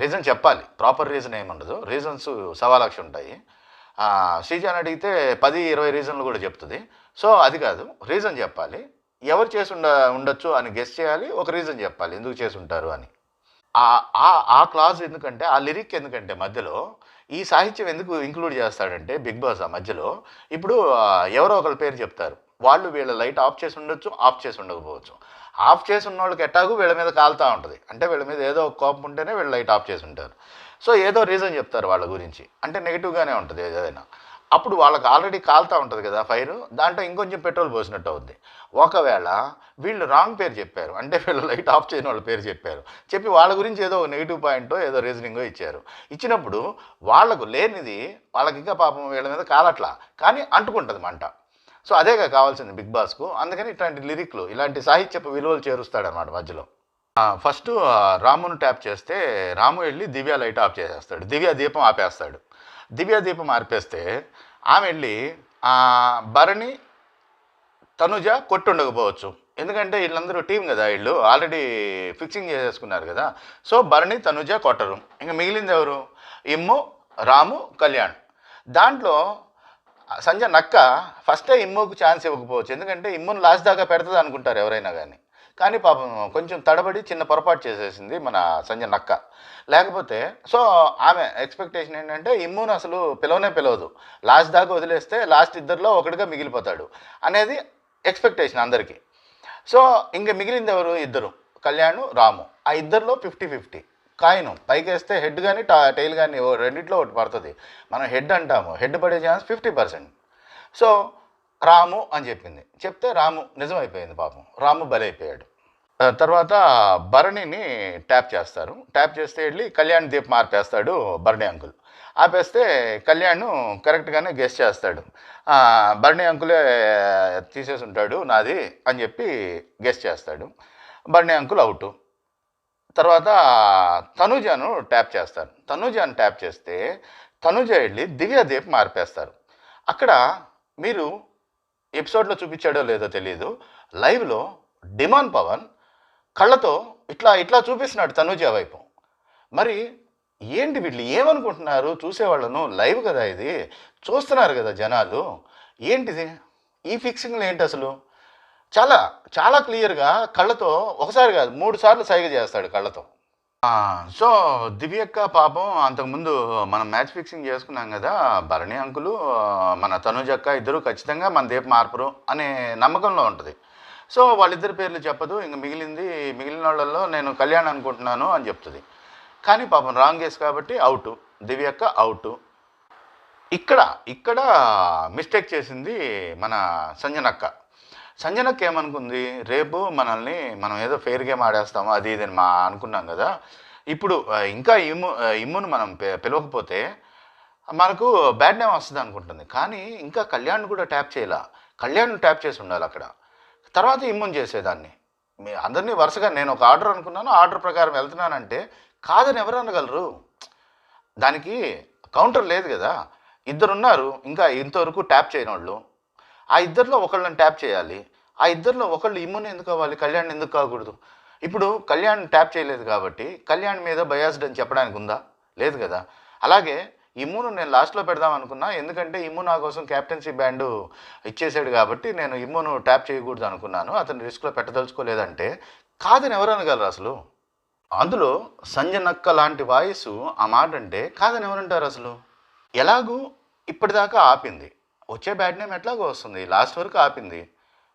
రీజన్ చెప్పాలి, ప్రాపర్ రీజన్ ఏముండదు, రీజన్స్ 1,00,000 ఉంటాయి. శ్రీజాన్ అడిగితే 10-20 రీజన్లు కూడా చెప్తుంది. సో అది కాదు, రీజన్ చెప్పాలి. ఎవరు చేసి ఉండొచ్చు అని గెస్ చేయాలి, ఒక రీజన్ చెప్పాలి ఎందుకు చేసి ఉంటారు అని. ఆ క్లాజ్ ఎందుకంటే, ఆ లిరిక్ ఎందుకంటే మధ్యలో ఈ సాహిత్యం ఎందుకు ఇంక్లూడ్ చేస్తాడంటే బిగ్ బాస్ ఆ మధ్యలో ఇప్పుడు ఎవరో ఒకరి పేరు చెప్తారు. వాళ్ళు వీళ్ళ లైట్ ఆఫ్ చేసి ఉండొచ్చు, ఆఫ్ చేసి ఉండకపోవచ్చు. ఆఫ్ చేసి ఉన్న వాళ్ళకి ఎట్టాగు వీళ్ళ మీద కాలుతూ ఉంటుంది. అంటే వీళ్ళ మీద ఏదో కోపం ఉంటేనే వీళ్ళు లైట్ ఆఫ్ చేసి ఉంటారు. సో ఏదో రీజన్ చెప్తారు వాళ్ళ గురించి, అంటే నెగిటివ్గానే ఉంటుంది ఏదైనా. అప్పుడు వాళ్ళకి ఆల్రెడీ కాలుతూ ఉంటుంది కదా ఫైరు, దాంట్లో ఇంకొంచెం పెట్రోల్ పోసినట్టు అవుద్ది. ఒకవేళ వీళ్ళు రాంగ్ పేరు చెప్పారు, అంటే వీళ్ళు లైట్ ఆఫ్ చేయని వాళ్ళ పేరు చెప్పి వాళ్ళ గురించి ఏదో నెగిటివ్ పాయింటో ఏదో రీజనింగో ఇచ్చినప్పుడు వాళ్ళకు లేనిది వాళ్ళకి ఇంకా పాపం వీళ్ళ మీద కాలట్లా, కానీ అంటుకుంటుంది మంట. సో అదేగా కావాల్సింది బిగ్ బాస్కు. అందుకని ఇట్లాంటి లిరిక్లు, ఇలాంటి సాహిత్యపు విలువలు చేరుస్తాడనమాట మధ్యలో. ఫస్ట్ రామును ట్యాప్ చేస్తే రాము వెళ్ళి దివ్య లైట్ ఆఫ్ చేసేస్తాడు, దివ్య దీపం ఆపేస్తాడు. దివ్య దీపం ఆర్పేస్తే ఆమె వెళ్ళి భరణి, తనుజ కొట్టుండకపోవచ్చు, ఎందుకంటే వీళ్ళందరూ టీం కదా, వీళ్ళు ఆల్రెడీ ఫిక్సింగ్ చేసేసుకున్నారు కదా. సో భరణి, తనుజ కొట్టరు. ఇంకా మిగిలింది ఎవరు? ఇమ్ము, రాము, కళ్యాణ్. దాంట్లో సంజయ్ నక్క ఫస్టే ఇమ్ముకు ఛాన్స్ ఇవ్వకపోవచ్చు, ఎందుకంటే ఇమ్మును లాస్ట్ దాకా పెడుతుంది అనుకుంటారు ఎవరైనా కానీ పాపం కొంచెం తడబడి చిన్న పొరపాటు చేసేసింది మన సంజయ్ నక్క. లేకపోతే సో ఆమె ఎక్స్పెక్టేషన్ ఏంటంటే ఇమ్మును అసలు పిలవదు, లాస్ట్ దాకా వదిలేస్తే లాస్ట్ ఇద్దరిలో ఒకటిగా మిగిలిపోతాడు అనేది ఎక్స్పెక్టేషన్ అందరికీ. సో ఇంకా మిగిలింది ఎవరు? ఇద్దరు, కళ్యాణ్, రాము. ఆ ఇద్దరిలో 50-50 కాయిన్ పైకి వేస్తే హెడ్ కానీ టైల్ కానీ రెండిట్లో ఒకటి పడుతుంది. మనం హెడ్ అంటాము, హెడ్ పడే ఛాన్స్ 50%. సో రాము అని చెప్తే రాము నిజమైపోయింది పాపం, రాము బలైపోయాడు. తర్వాత భరణిని ట్యాప్ చేస్తారు. ట్యాప్ చేస్తే వెళ్ళి కళ్యాణ్ దీప్ మార్పేస్తాడు భరణి అంకుల్. ఆపేస్తే కళ్యాణ్ కరెక్ట్గానే గెస్ చేస్తాడు. బర్నీ అంకులే తీసేసి ఉంటాడు నాది అని చెప్పి గెస్ చేస్తాడు. బర్నీ అంకుల్ అవుటు. తర్వాత తనూజను ట్యాప్ చేస్తారు. తనూజను ట్యాప్ చేస్తే తనూజ వెళ్ళి దివ్యాదీప్ మార్పేస్తారు. అక్కడ మీరు ఎపిసోడ్లో చూపించాడో లేదో తెలియదు, లైవ్లో డిమాన్ పవన్ కళ్ళతో ఇట్లా ఇట్లా చూపిస్తున్నాడు తనూజ వైపు. మరి ఏంటి వీళ్ళు ఏమనుకుంటున్నారు చూసేవాళ్ళను? లైవ్ కదా ఇది, చూస్తున్నారు కదా జనాలు, ఏంటిది ఈ ఫిక్సింగ్లు ఏంటి అసలు? చాలా చాలా క్లియర్గా కళ్ళతో ఒకసారి కాదు 3 సార్లు సైగ చేస్తాడు కళ్ళతో. సో దివ్యక్క పాపం అంతకుముందు మనం మ్యాచ్ ఫిక్సింగ్ చేసుకున్నాం కదా, భరణి అంకులు మన తనుజక్క ఇద్దరు ఖచ్చితంగా మన దీప మార్పరు అనే నమ్మకంలో ఉంటుంది. సో వాళ్ళిద్దరి పేర్లు చెప్పదు, ఇంక మిగిలిన వాళ్ళల్లో నేను కళ్యాణ్ అనుకుంటున్నాను అని చెప్తుంది. కానీ పాపం రాంగ్ కేసు కాబట్టి అవుటు, దివ్యక్క అవుటు. ఇక్కడ మిస్టేక్ చేసింది మన సంజనక్క. సంజనక్క ఏమనుకుంది, రేపు మనం ఏదో ఫెయిర్ గేమ్ ఆడేస్తాము అది ఇది అనుకున్నాం కదా, ఇప్పుడు ఇంకా ఇమ్మును మనం పిలవకపోతే మనకు బ్యాడ్ నేమ్ వస్తుంది అనుకుంటుంది. కానీ ఇంకా కళ్యాణ్ కూడా ట్యాప్ చేయాల, కళ్యాణ్ ట్యాప్ చేసి ఉండాలి అక్కడ, తర్వాత ఇమ్మున్ చేసేదాన్ని. మీ అందరినీ వరుసగా నేను ఒక ఆర్డర్ అనుకున్నాను, ఆర్డర్ ప్రకారం వెళ్తున్నానంటే కాదని ఎవరు అనగలరు? దానికి కౌంటర్ లేదు కదా. ఇద్దరున్నారు ఇంకా ఇంతవరకు ట్యాప్ చేయని వాళ్ళు, ఆ ఇద్దరిలో ఒకళ్ళని ట్యాప్ చేయాలి. ఆ ఇద్దరిలో ఒకళ్ళు ఇమ్ముని ఎందుకు అవ్వాలి, కళ్యాణ్ ఎందుకు కాకూడదు? ఇప్పుడు కళ్యాణ్ ట్యాప్ చేయలేదు కాబట్టి కళ్యాణ్ మీద బయాస్డ్ అని చెప్పడానికి ఉందా? లేదు కదా. అలాగే ఇమ్మును నేను లాస్ట్లో పెడదాం అనుకున్నా, ఎందుకంటే ఇమ్ము నా కోసం క్యాప్టెన్సీ బ్యాండు ఇచ్చేసాడు కాబట్టి నేను ఇమ్మును ట్యాప్ చేయకూడదు అనుకున్నాను, అతను రిస్క్లో పెట్టదలుచుకోలేదంటే కాదని ఎవరు అనగలరు అసలు? అందులో సంజనక్క లాంటి వాయిస్ ఆ మాట అంటే కాదని ఎవరంటారు అసలు? ఎలాగూ ఇప్పటిదాకా ఆపింది, వచ్చే బ్యాడ్ నేమ్ ఎట్లాగో వస్తుంది, లాస్ట్ వరకు ఆపింది.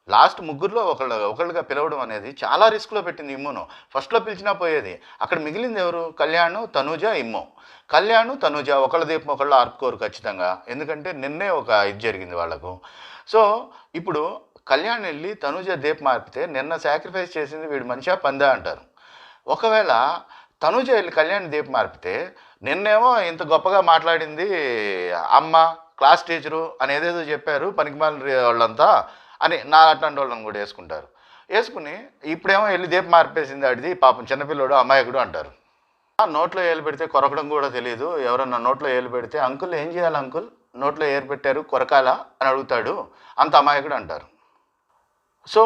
లాస్ట్ ముగ్గురులో ఒకళ్ళుగా పిలవడం అనేది చాలా రిస్క్లో పెట్టింది ఇమ్మును. ఫస్ట్లో పిలిచినా పోయేది, అక్కడ మిగిలింది ఎవరు? కళ్యాణ్, తనూజ, ఇమ్ము. కళ్యాణ్, తనూజ ఒకళ్ళ దీపం ఒకళ్ళు ఆర్పుకోరు ఖచ్చితంగా, ఎందుకంటే నిన్నే ఒక ఇది జరిగింది వాళ్లకు. సో ఇప్పుడు కళ్యాణ్ వెళ్ళి తనూజ దీపం ఆర్పితే నిన్న సాక్రిఫైస్ చేసింది వీడు మనిషా పందా అంటారు. ఒకవేళ తనూజ వెళ్ళి కళ్యాణ్ దీపం ఆర్పితే నిన్నేమో ఇంత గొప్పగా మాట్లాడింది అమ్మ, క్లాస్ టీచరు అని ఏదేదో చెప్పారు పనికిమాలిన వాళ్ళంతా అని నా అట్లాంటి వాళ్ళని కూడా వేసుకుని ఇప్పుడేమో వెళ్ళి దీపం మార్పేసింది ఆడిది పాపం చిన్నపిల్లడు అమాయకుడు అంటారు. నోట్లో ఏలు పెడితే కొరకడం కూడా తెలియదు. ఎవరన్నా నోట్లో ఏలు పెడితే అంకుల్ ఏం చేయాలి అంకుల్, నోట్లో ఏలు పెట్టారు కొరకాలా అని అడుగుతాడు, అంత అమాయకుడు అంటారు. సో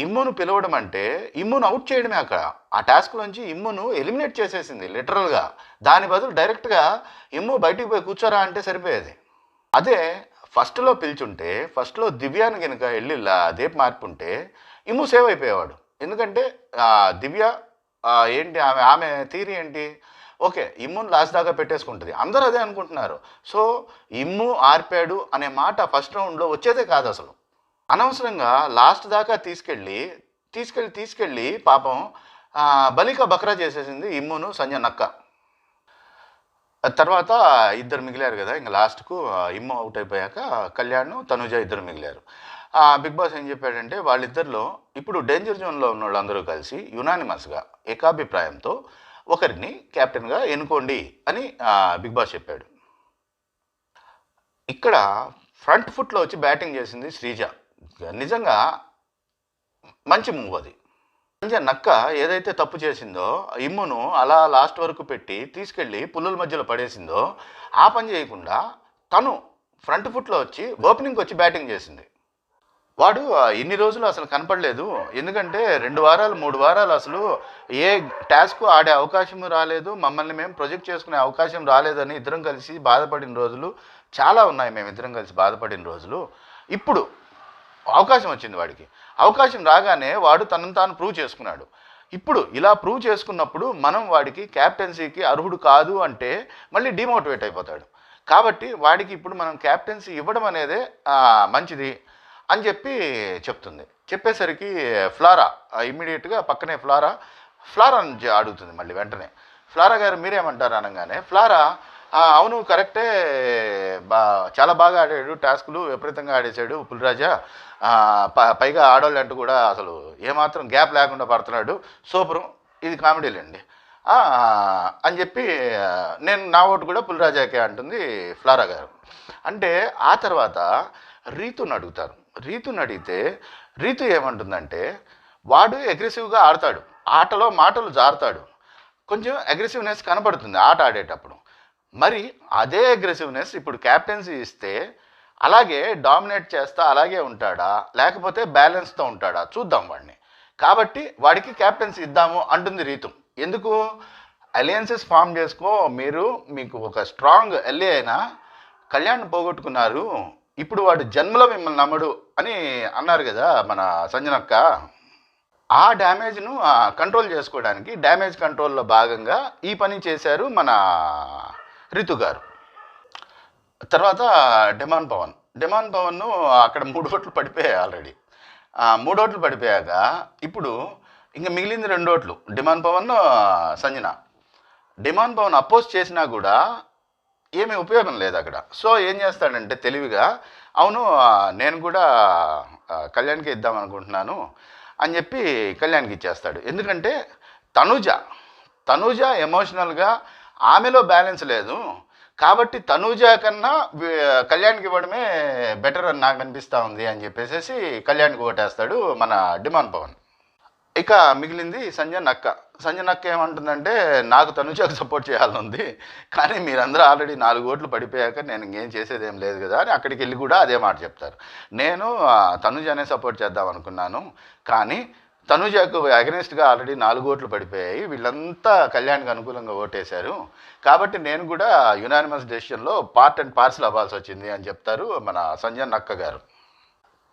ఇమ్మును పిలవడం అంటే ఇమ్మును అవుట్ చేయడమే. అక్కడ ఆ టాస్క్లోంచి ఇమ్మును ఎలిమినేట్ చేసేసింది లిటరల్గా. దాని బదులు డైరెక్ట్గా ఇమ్ము బయటికి పోయి కూర్చోరా అంటే సరిపోయేది. అదే ఫస్ట్లో పిలిచుంటే, ఫస్ట్లో దివ్యాను కనుక వెళ్ళి దీప మార్పుంటే ఇమ్ము సేవ్ అయిపోయేవాడు. ఎందుకంటే దివ్య ఏంటి ఆమె థీరీ ఏంటి, ఓకే ఇమ్మును లాస్ట్ దాకా పెట్టేసుకుంటుంది, అందరూ అదే అనుకుంటున్నారు. సో ఇమ్ము ఆర్పాడు అనే మాట ఫస్ట్ రౌండ్లో వచ్చేదే కాదు అసలు. అనవసరంగా లాస్ట్ దాకా తీసుకెళ్ళి పాపం బలిక బక్రా చేసేసింది ఇమ్మును సంజనక్క. తర్వాత ఇద్దరు మిగిలారు కదా, ఇంకా లాస్ట్కు ఇమ్ము అవుట్ అయిపోయాక కళ్యాణ్, తనుజ ఇద్దరు మిగిలారు. బిగ్ బాస్ ఏం చెప్పాడంటే వాళ్ళిద్దరిలో ఇప్పుడు డేంజర్ జోన్లో ఉన్న వాళ్ళందరూ కలిసి యునానిమస్గా ఏకాభిప్రాయంతో ఒకరిని కెప్టెన్గా ఎన్నుకోండి అని బిగ్ బాస్ చెప్పాడు. ఇక్కడ ఫ్రంట్ ఫుట్లో వచ్చి బ్యాటింగ్ చేసింది శ్రీజ. నిజంగా మంచి మూవ్ అది. నక్క ఏదైతే తప్పు చేసిందో ఇమ్మును అలా లాస్ట్ వరకు పెట్టి తీసుకెళ్ళి పుల్లుల మధ్యలో పడేసిందో ఆ పని చేయకుండా తను ఫ్రంట్ ఫుట్లో వచ్చి ఓపెనింగ్కి వచ్చి బ్యాటింగ్ చేసింది. వాడు ఇన్ని రోజులు అసలు కనపడలేదు, ఎందుకంటే 2 వారాలు 3 వారాలు అసలు ఏ టాస్క్ ఆడే అవకాశం రాలేదు, మమ్మల్ని మేము ప్రొజెక్ట్ చేసుకునే అవకాశం రాలేదని ఇద్దరం కలిసి బాధపడిన రోజులు చాలా ఉన్నాయి. మేమిద్దరం కలిసి బాధపడిన రోజులు. ఇప్పుడు అవకాశం వచ్చింది వాడికి, అవకాశం రాగానే వాడు తనను తాను ప్రూవ్ చేసుకున్నాడు. ఇప్పుడు ఇలా ప్రూవ్ చేసుకున్నప్పుడు మనం వాడికి క్యాప్టెన్సీకి అర్హుడు కాదు అంటే మళ్ళీ డిమోటివేట్ అయిపోతాడు. కాబట్టి వాడికి ఇప్పుడు మనం క్యాప్టెన్సీ ఇవ్వడం అనేదే మంచిది అని చెప్తుంది. చెప్పేసరికి ఫ్లారా ఇమ్మీడియట్గా పక్కనే ఫ్లారా అని అడుగుతుంది మళ్ళీ వెంటనే. ఫ్లారా గారు మీరేమంటారు అనగానే ఫ్లారా అవును కరెక్టే, చాలా బాగా ఆడాడు, టాస్కులు విపరీతంగా ఆడేశాడు పులిరాజా, పైగా ఆడవాళ్ళు అంటూ కూడా అసలు ఏమాత్రం గ్యాప్ లేకుండా పడుతున్నాడు, సూపరు, ఇది కామెడీలేండి అని చెప్పి నేను నా ఓటు కూడా పులిరాజాకే అంటుంది ఫ్లారా గారు. అంటే ఆ తర్వాత రీతుని అడుగుతారు. రీతుని అడిగితే రీతు ఏమంటుందంటే వాడు అగ్రెసివ్గా ఆడతాడు, ఆటలో మాటలు జారుతాడు, కొంచెం అగ్రెసివ్నెస్ కనబడుతుంది ఆట ఆడేటప్పుడు. మరి అదే అగ్రెసివ్నెస్ ఇప్పుడు క్యాప్టెన్సీ ఇస్తే అలాగే డామినేట్ చేస్తా అలాగే ఉంటాడా, లేకపోతే బ్యాలెన్స్తో ఉంటాడా చూద్దాం వాడిని. కాబట్టి వాడికి క్యాప్టెన్సీ ఇద్దాము అంటుంది రీతు. ఎందుకు? అలయన్సెస్ ఫామ్ చేసుకో, మీకు ఒక స్ట్రాంగ్ ఎల్ఏ అయినా కళ్యాణ్ పోగొట్టుకున్నారు, ఇప్పుడు వాడు జన్మలో మిమ్మల్ని నమ్మడు అని అన్నారు కదా మన సంజనక్క. ఆ డ్యామేజ్ను కంట్రోల్ చేసుకోవడానికి డ్యామేజ్ కంట్రోల్లో భాగంగా ఈ పని చేశారు మన రితు గారు. తర్వాత డిమాండ్ పవన్ను అక్కడ 3 ఓట్లు పడిపోయాయి ఆల్రెడీ. 3 ఓట్లు పడిపోయాక ఇప్పుడు ఇంకా మిగిలింది 2 ఓట్లు, demand Pawan Sanjana. Demand Pawan oppose చేసినా కూడా ఏమీ ఉపయోగం లేదు అక్కడ. సో ఏం చేస్తాడంటే తెలివిగా, అవును నేను కూడా కళ్యాణ్కి ఇద్దాం అనుకుంటున్నాను అని చెప్పి కళ్యాణ్కి ఇచ్చేస్తాడు. ఎందుకంటే తనూజ ఎమోషనల్గా ఆమెలో బ్యాలెన్స్ లేదు కాబట్టి తనూజ కన్నా కళ్యాణ్కి ఇవ్వడమే బెటర్ అని నాకు అనిపిస్తూ ఉంది అని చెప్పేసి కళ్యాణ్కి ఓటేస్తాడు మన డిమాండ్ పవన్. ఇక మిగిలింది సంజయ్ నక్క ఏమంటుందంటే నాకు తనుజకు సపోర్ట్ చేయాలని ఉంది, కానీ మీరందరూ ఆల్రెడీ 4 ఓట్లు పడిపోయాక నేను ఇంకేం చేసేది ఏం లేదు కదా అని అక్కడికి వెళ్ళి కూడా అదే మాట చెప్తారు. నేను తనుజనే సపోర్ట్ చేద్దాం అనుకున్నాను, కానీ తనుజకు అగెనిస్ట్గా ఆల్రెడీ 4 ఓట్లు పడిపోయాయి, వీళ్ళంతా కళ్యాణ్కి అనుకూలంగా ఓటేశారు, కాబట్టి నేను కూడా యునానిమస్ డెసిషన్లో పార్ట్ అండ్ పార్సల్ అవ్వాల్సి వచ్చింది అని చెప్తారు మన సంజయ్ నక్క గారు.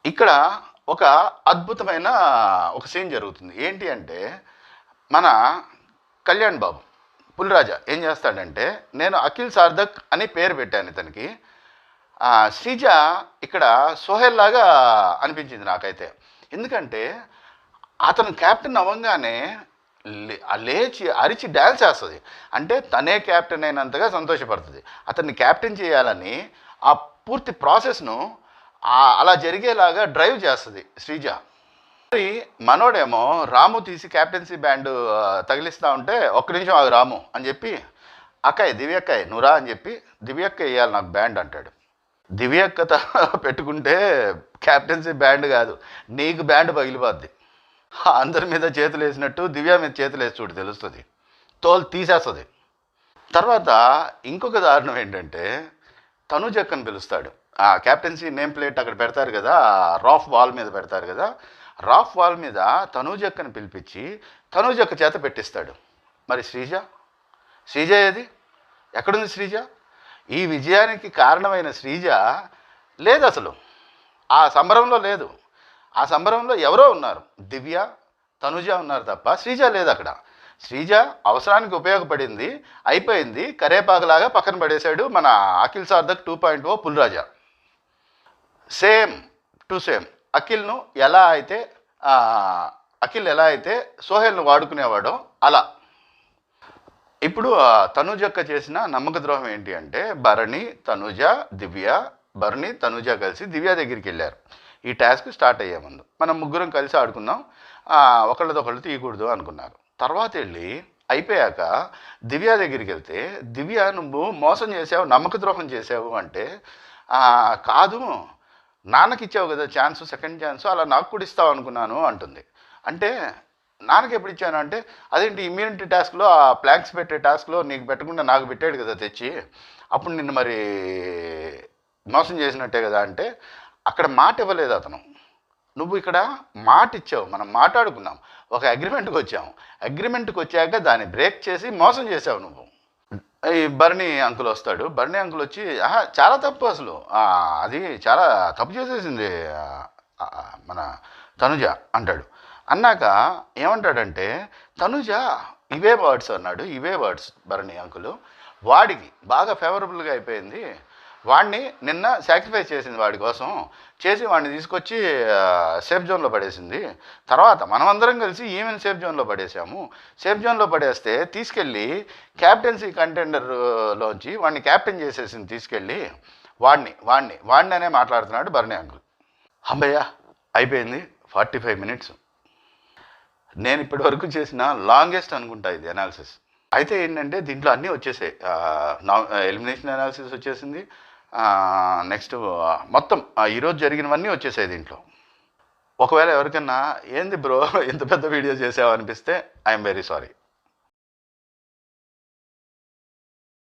ఇక్కడ ఒక అద్భుతమైన ఒక సీన్ జరుగుతుంది. ఏంటి అంటే మన కళ్యాణ్ బాబు పులిరాజా ఏం చేస్తాడంటే, నేను అఖిల్ సార్థక్ అని పేరు పెట్టాను ఇతనికి, శ్రీజ ఇక్కడ సోహెల్ లాగా అనిపించింది నాకైతే. ఎందుకంటే అతను క్యాప్టెన్ అవ్వగానే లేచి అరిచి డ్యాన్స్ వేస్తుంది, అంటే తనే క్యాప్టెన్ అయినంతగా సంతోషపడుతుంది. అతన్ని క్యాప్టెన్ చేయాలని ఆ పూర్తి ప్రాసెస్ను అలా జరిగేలాగా డ్రైవ్ చేస్తుంది శ్రీజ. మరి మనోడేమో రాము తీసి క్యాప్టెన్సీ బ్యాండ్ తగిలిస్తూ ఉంటే ఒక్క నిమిషం ఆగు రాము అని చెప్పి, అక్కయ్య దివ్యక్కయ్య నువ్వురా అని చెప్పి దివ్యక్క వేయాలి నాకు బ్యాండ్ అంటాడు. దివ్యక్కత పెట్టుకుంటే క్యాప్టెన్సీ బ్యాండ్ కాదు, నీకు బ్యాండ్ పగిలిపోద్ది. అందరి మీద చేతులు వేసినట్టు దివ్య మీద చేతులు వేసి చూడు తెలుస్తుంది, తోలు తీసేస్తుంది. తర్వాత ఇంకొక దారుణం ఏంటంటే తనుజక్కని పిలుస్తాడు. ఆ క్యాప్టెన్సీ నేమ్ ప్లేట్ అక్కడ పెడతారు కదా, రాఫ్ వాల్ మీద పెడతారు కదా, రాఫ్ వాల్ మీద తనుజక్కని పిలిపించి తనుజక్క చేత పెట్టిస్తాడు. మరి శ్రీజ ఏది? ఎక్కడుంది శ్రీజ? ఈ విజయానికి కారణమైన శ్రీజ లేదు అసలు, ఆ సంబరంలో లేదు. ఆ సంబరంలో ఎవరో ఉన్నారు, దివ్య తనుజ ఉన్నారు తప్ప శ్రీజ లేదు అక్కడ. శ్రీజ అవసరానికి ఉపయోగపడింది, అయిపోయింది, కరేపాకులాగా పక్కన పడేశాడు మన Akhil Sarthak 2.0 Puliraja. Same to same Akhil ఎలా అయితే సోహెల్ను వాడుకునేవాడో అలా. ఇప్పుడు తనుజక్క చేసిన నమ్మక ద్రోహం ఏంటి అంటే భరణి తనుజ కలిసి దివ్య దగ్గరికి వెళ్ళారు. ఈ టాస్క్ స్టార్ట్ అయ్యే ముందు మనం ముగ్గురం కలిసి ఆడుకుందాం, ఒకళ్ళదొకళ్ళు తీయకూడదు అనుకున్నారు. తర్వాత వెళ్ళి అయిపోయాక దివ్య దగ్గరికి వెళ్తే, దివ్య నువ్వు మోసం చేసావు, నమ్మక ద్రోహం చేసావు అంటే, కాదు నాన్నకి ఇచ్చావు కదా ఛాన్స్, సెకండ్ ఛాన్స్, అలా నాకు కూడా ఇస్తావు అనుకున్నాను అంటుంది. అంటే నాన్నకి ఎప్పుడు ఇచ్చాను అంటే, అదేంటి ఇమ్యూనిటీ టాస్క్లో ఆ ప్లాంక్స్ పెట్టే టాస్క్లో నీకు పెట్టకుండా నాకు పెట్టాడు కదా తెచ్చి, అప్పుడు నిన్ను మరి మోసం చేసినట్టే కదా అంటే, అక్కడ మాట ఇవ్వలేదు అతను, నువ్వు ఇక్కడ మాట ఇచ్చావు, మనం మాట్లాడుకున్నాం, ఒక అగ్రిమెంట్కి వచ్చాము, అగ్రిమెంట్కి వచ్చాక దాన్ని బ్రేక్ చేసి మోసం చేసావు నువ్వు. ఈ భరణి అంకుల్ వస్తాడు, భరణి అంకుల్ వచ్చి చాలా తప్పు అసలు, అది చాలా తప్పు చేసేసింది మన తనుజ అంటాడు. అన్నాక ఏమంటాడంటే, తనుజ ఇవే వర్డ్స్ అన్నాడు, ఇవే వర్డ్స్ భరణి అంకులు, వాడికి బాగా ఫేవరబుల్గా అయిపోయింది, వాడిని నిన్న సాక్రిఫైస్ చేసింది, వాడి కోసం చేసి వాడిని తీసుకొచ్చి సేఫ్ జోన్లో పడేసింది. తర్వాత మనమందరం కలిసి ఈమెను సేఫ్ జోన్లో పడేసాము, సేఫ్ జోన్లో పడేస్తే తీసుకెళ్ళి క్యాప్టెన్సీ కంటెండర్లోంచి వాడిని క్యాప్టెన్ చేసేసింది, తీసుకెళ్ళి వాడిని అనే మాట్లాడుతున్నాడు భరణి అంకుల్. అమ్మయ్య అయిపోయింది 45 మినిట్స్. నేను ఇప్పటి వరకు చేసిన లాంగెస్ట్ అనుకుంటా ఇది అనాలిసిస్. అయితే ఏంటంటే దీంట్లో అన్నీ వచ్చేసాయి. ఎలిమినేషన్ అనాలిసిస్ వచ్చేసింది. నెక్స్ట్ మొత్తం ఈరోజు జరిగినవన్నీ వచ్చేసాయి దీంట్లో. ఒకవేళ ఎవరికన్నా ఏంది బ్రో ఇంత పెద్ద వీడియో చేసావు అనిపిస్తే ఐఎమ్ వెరీ సారీ.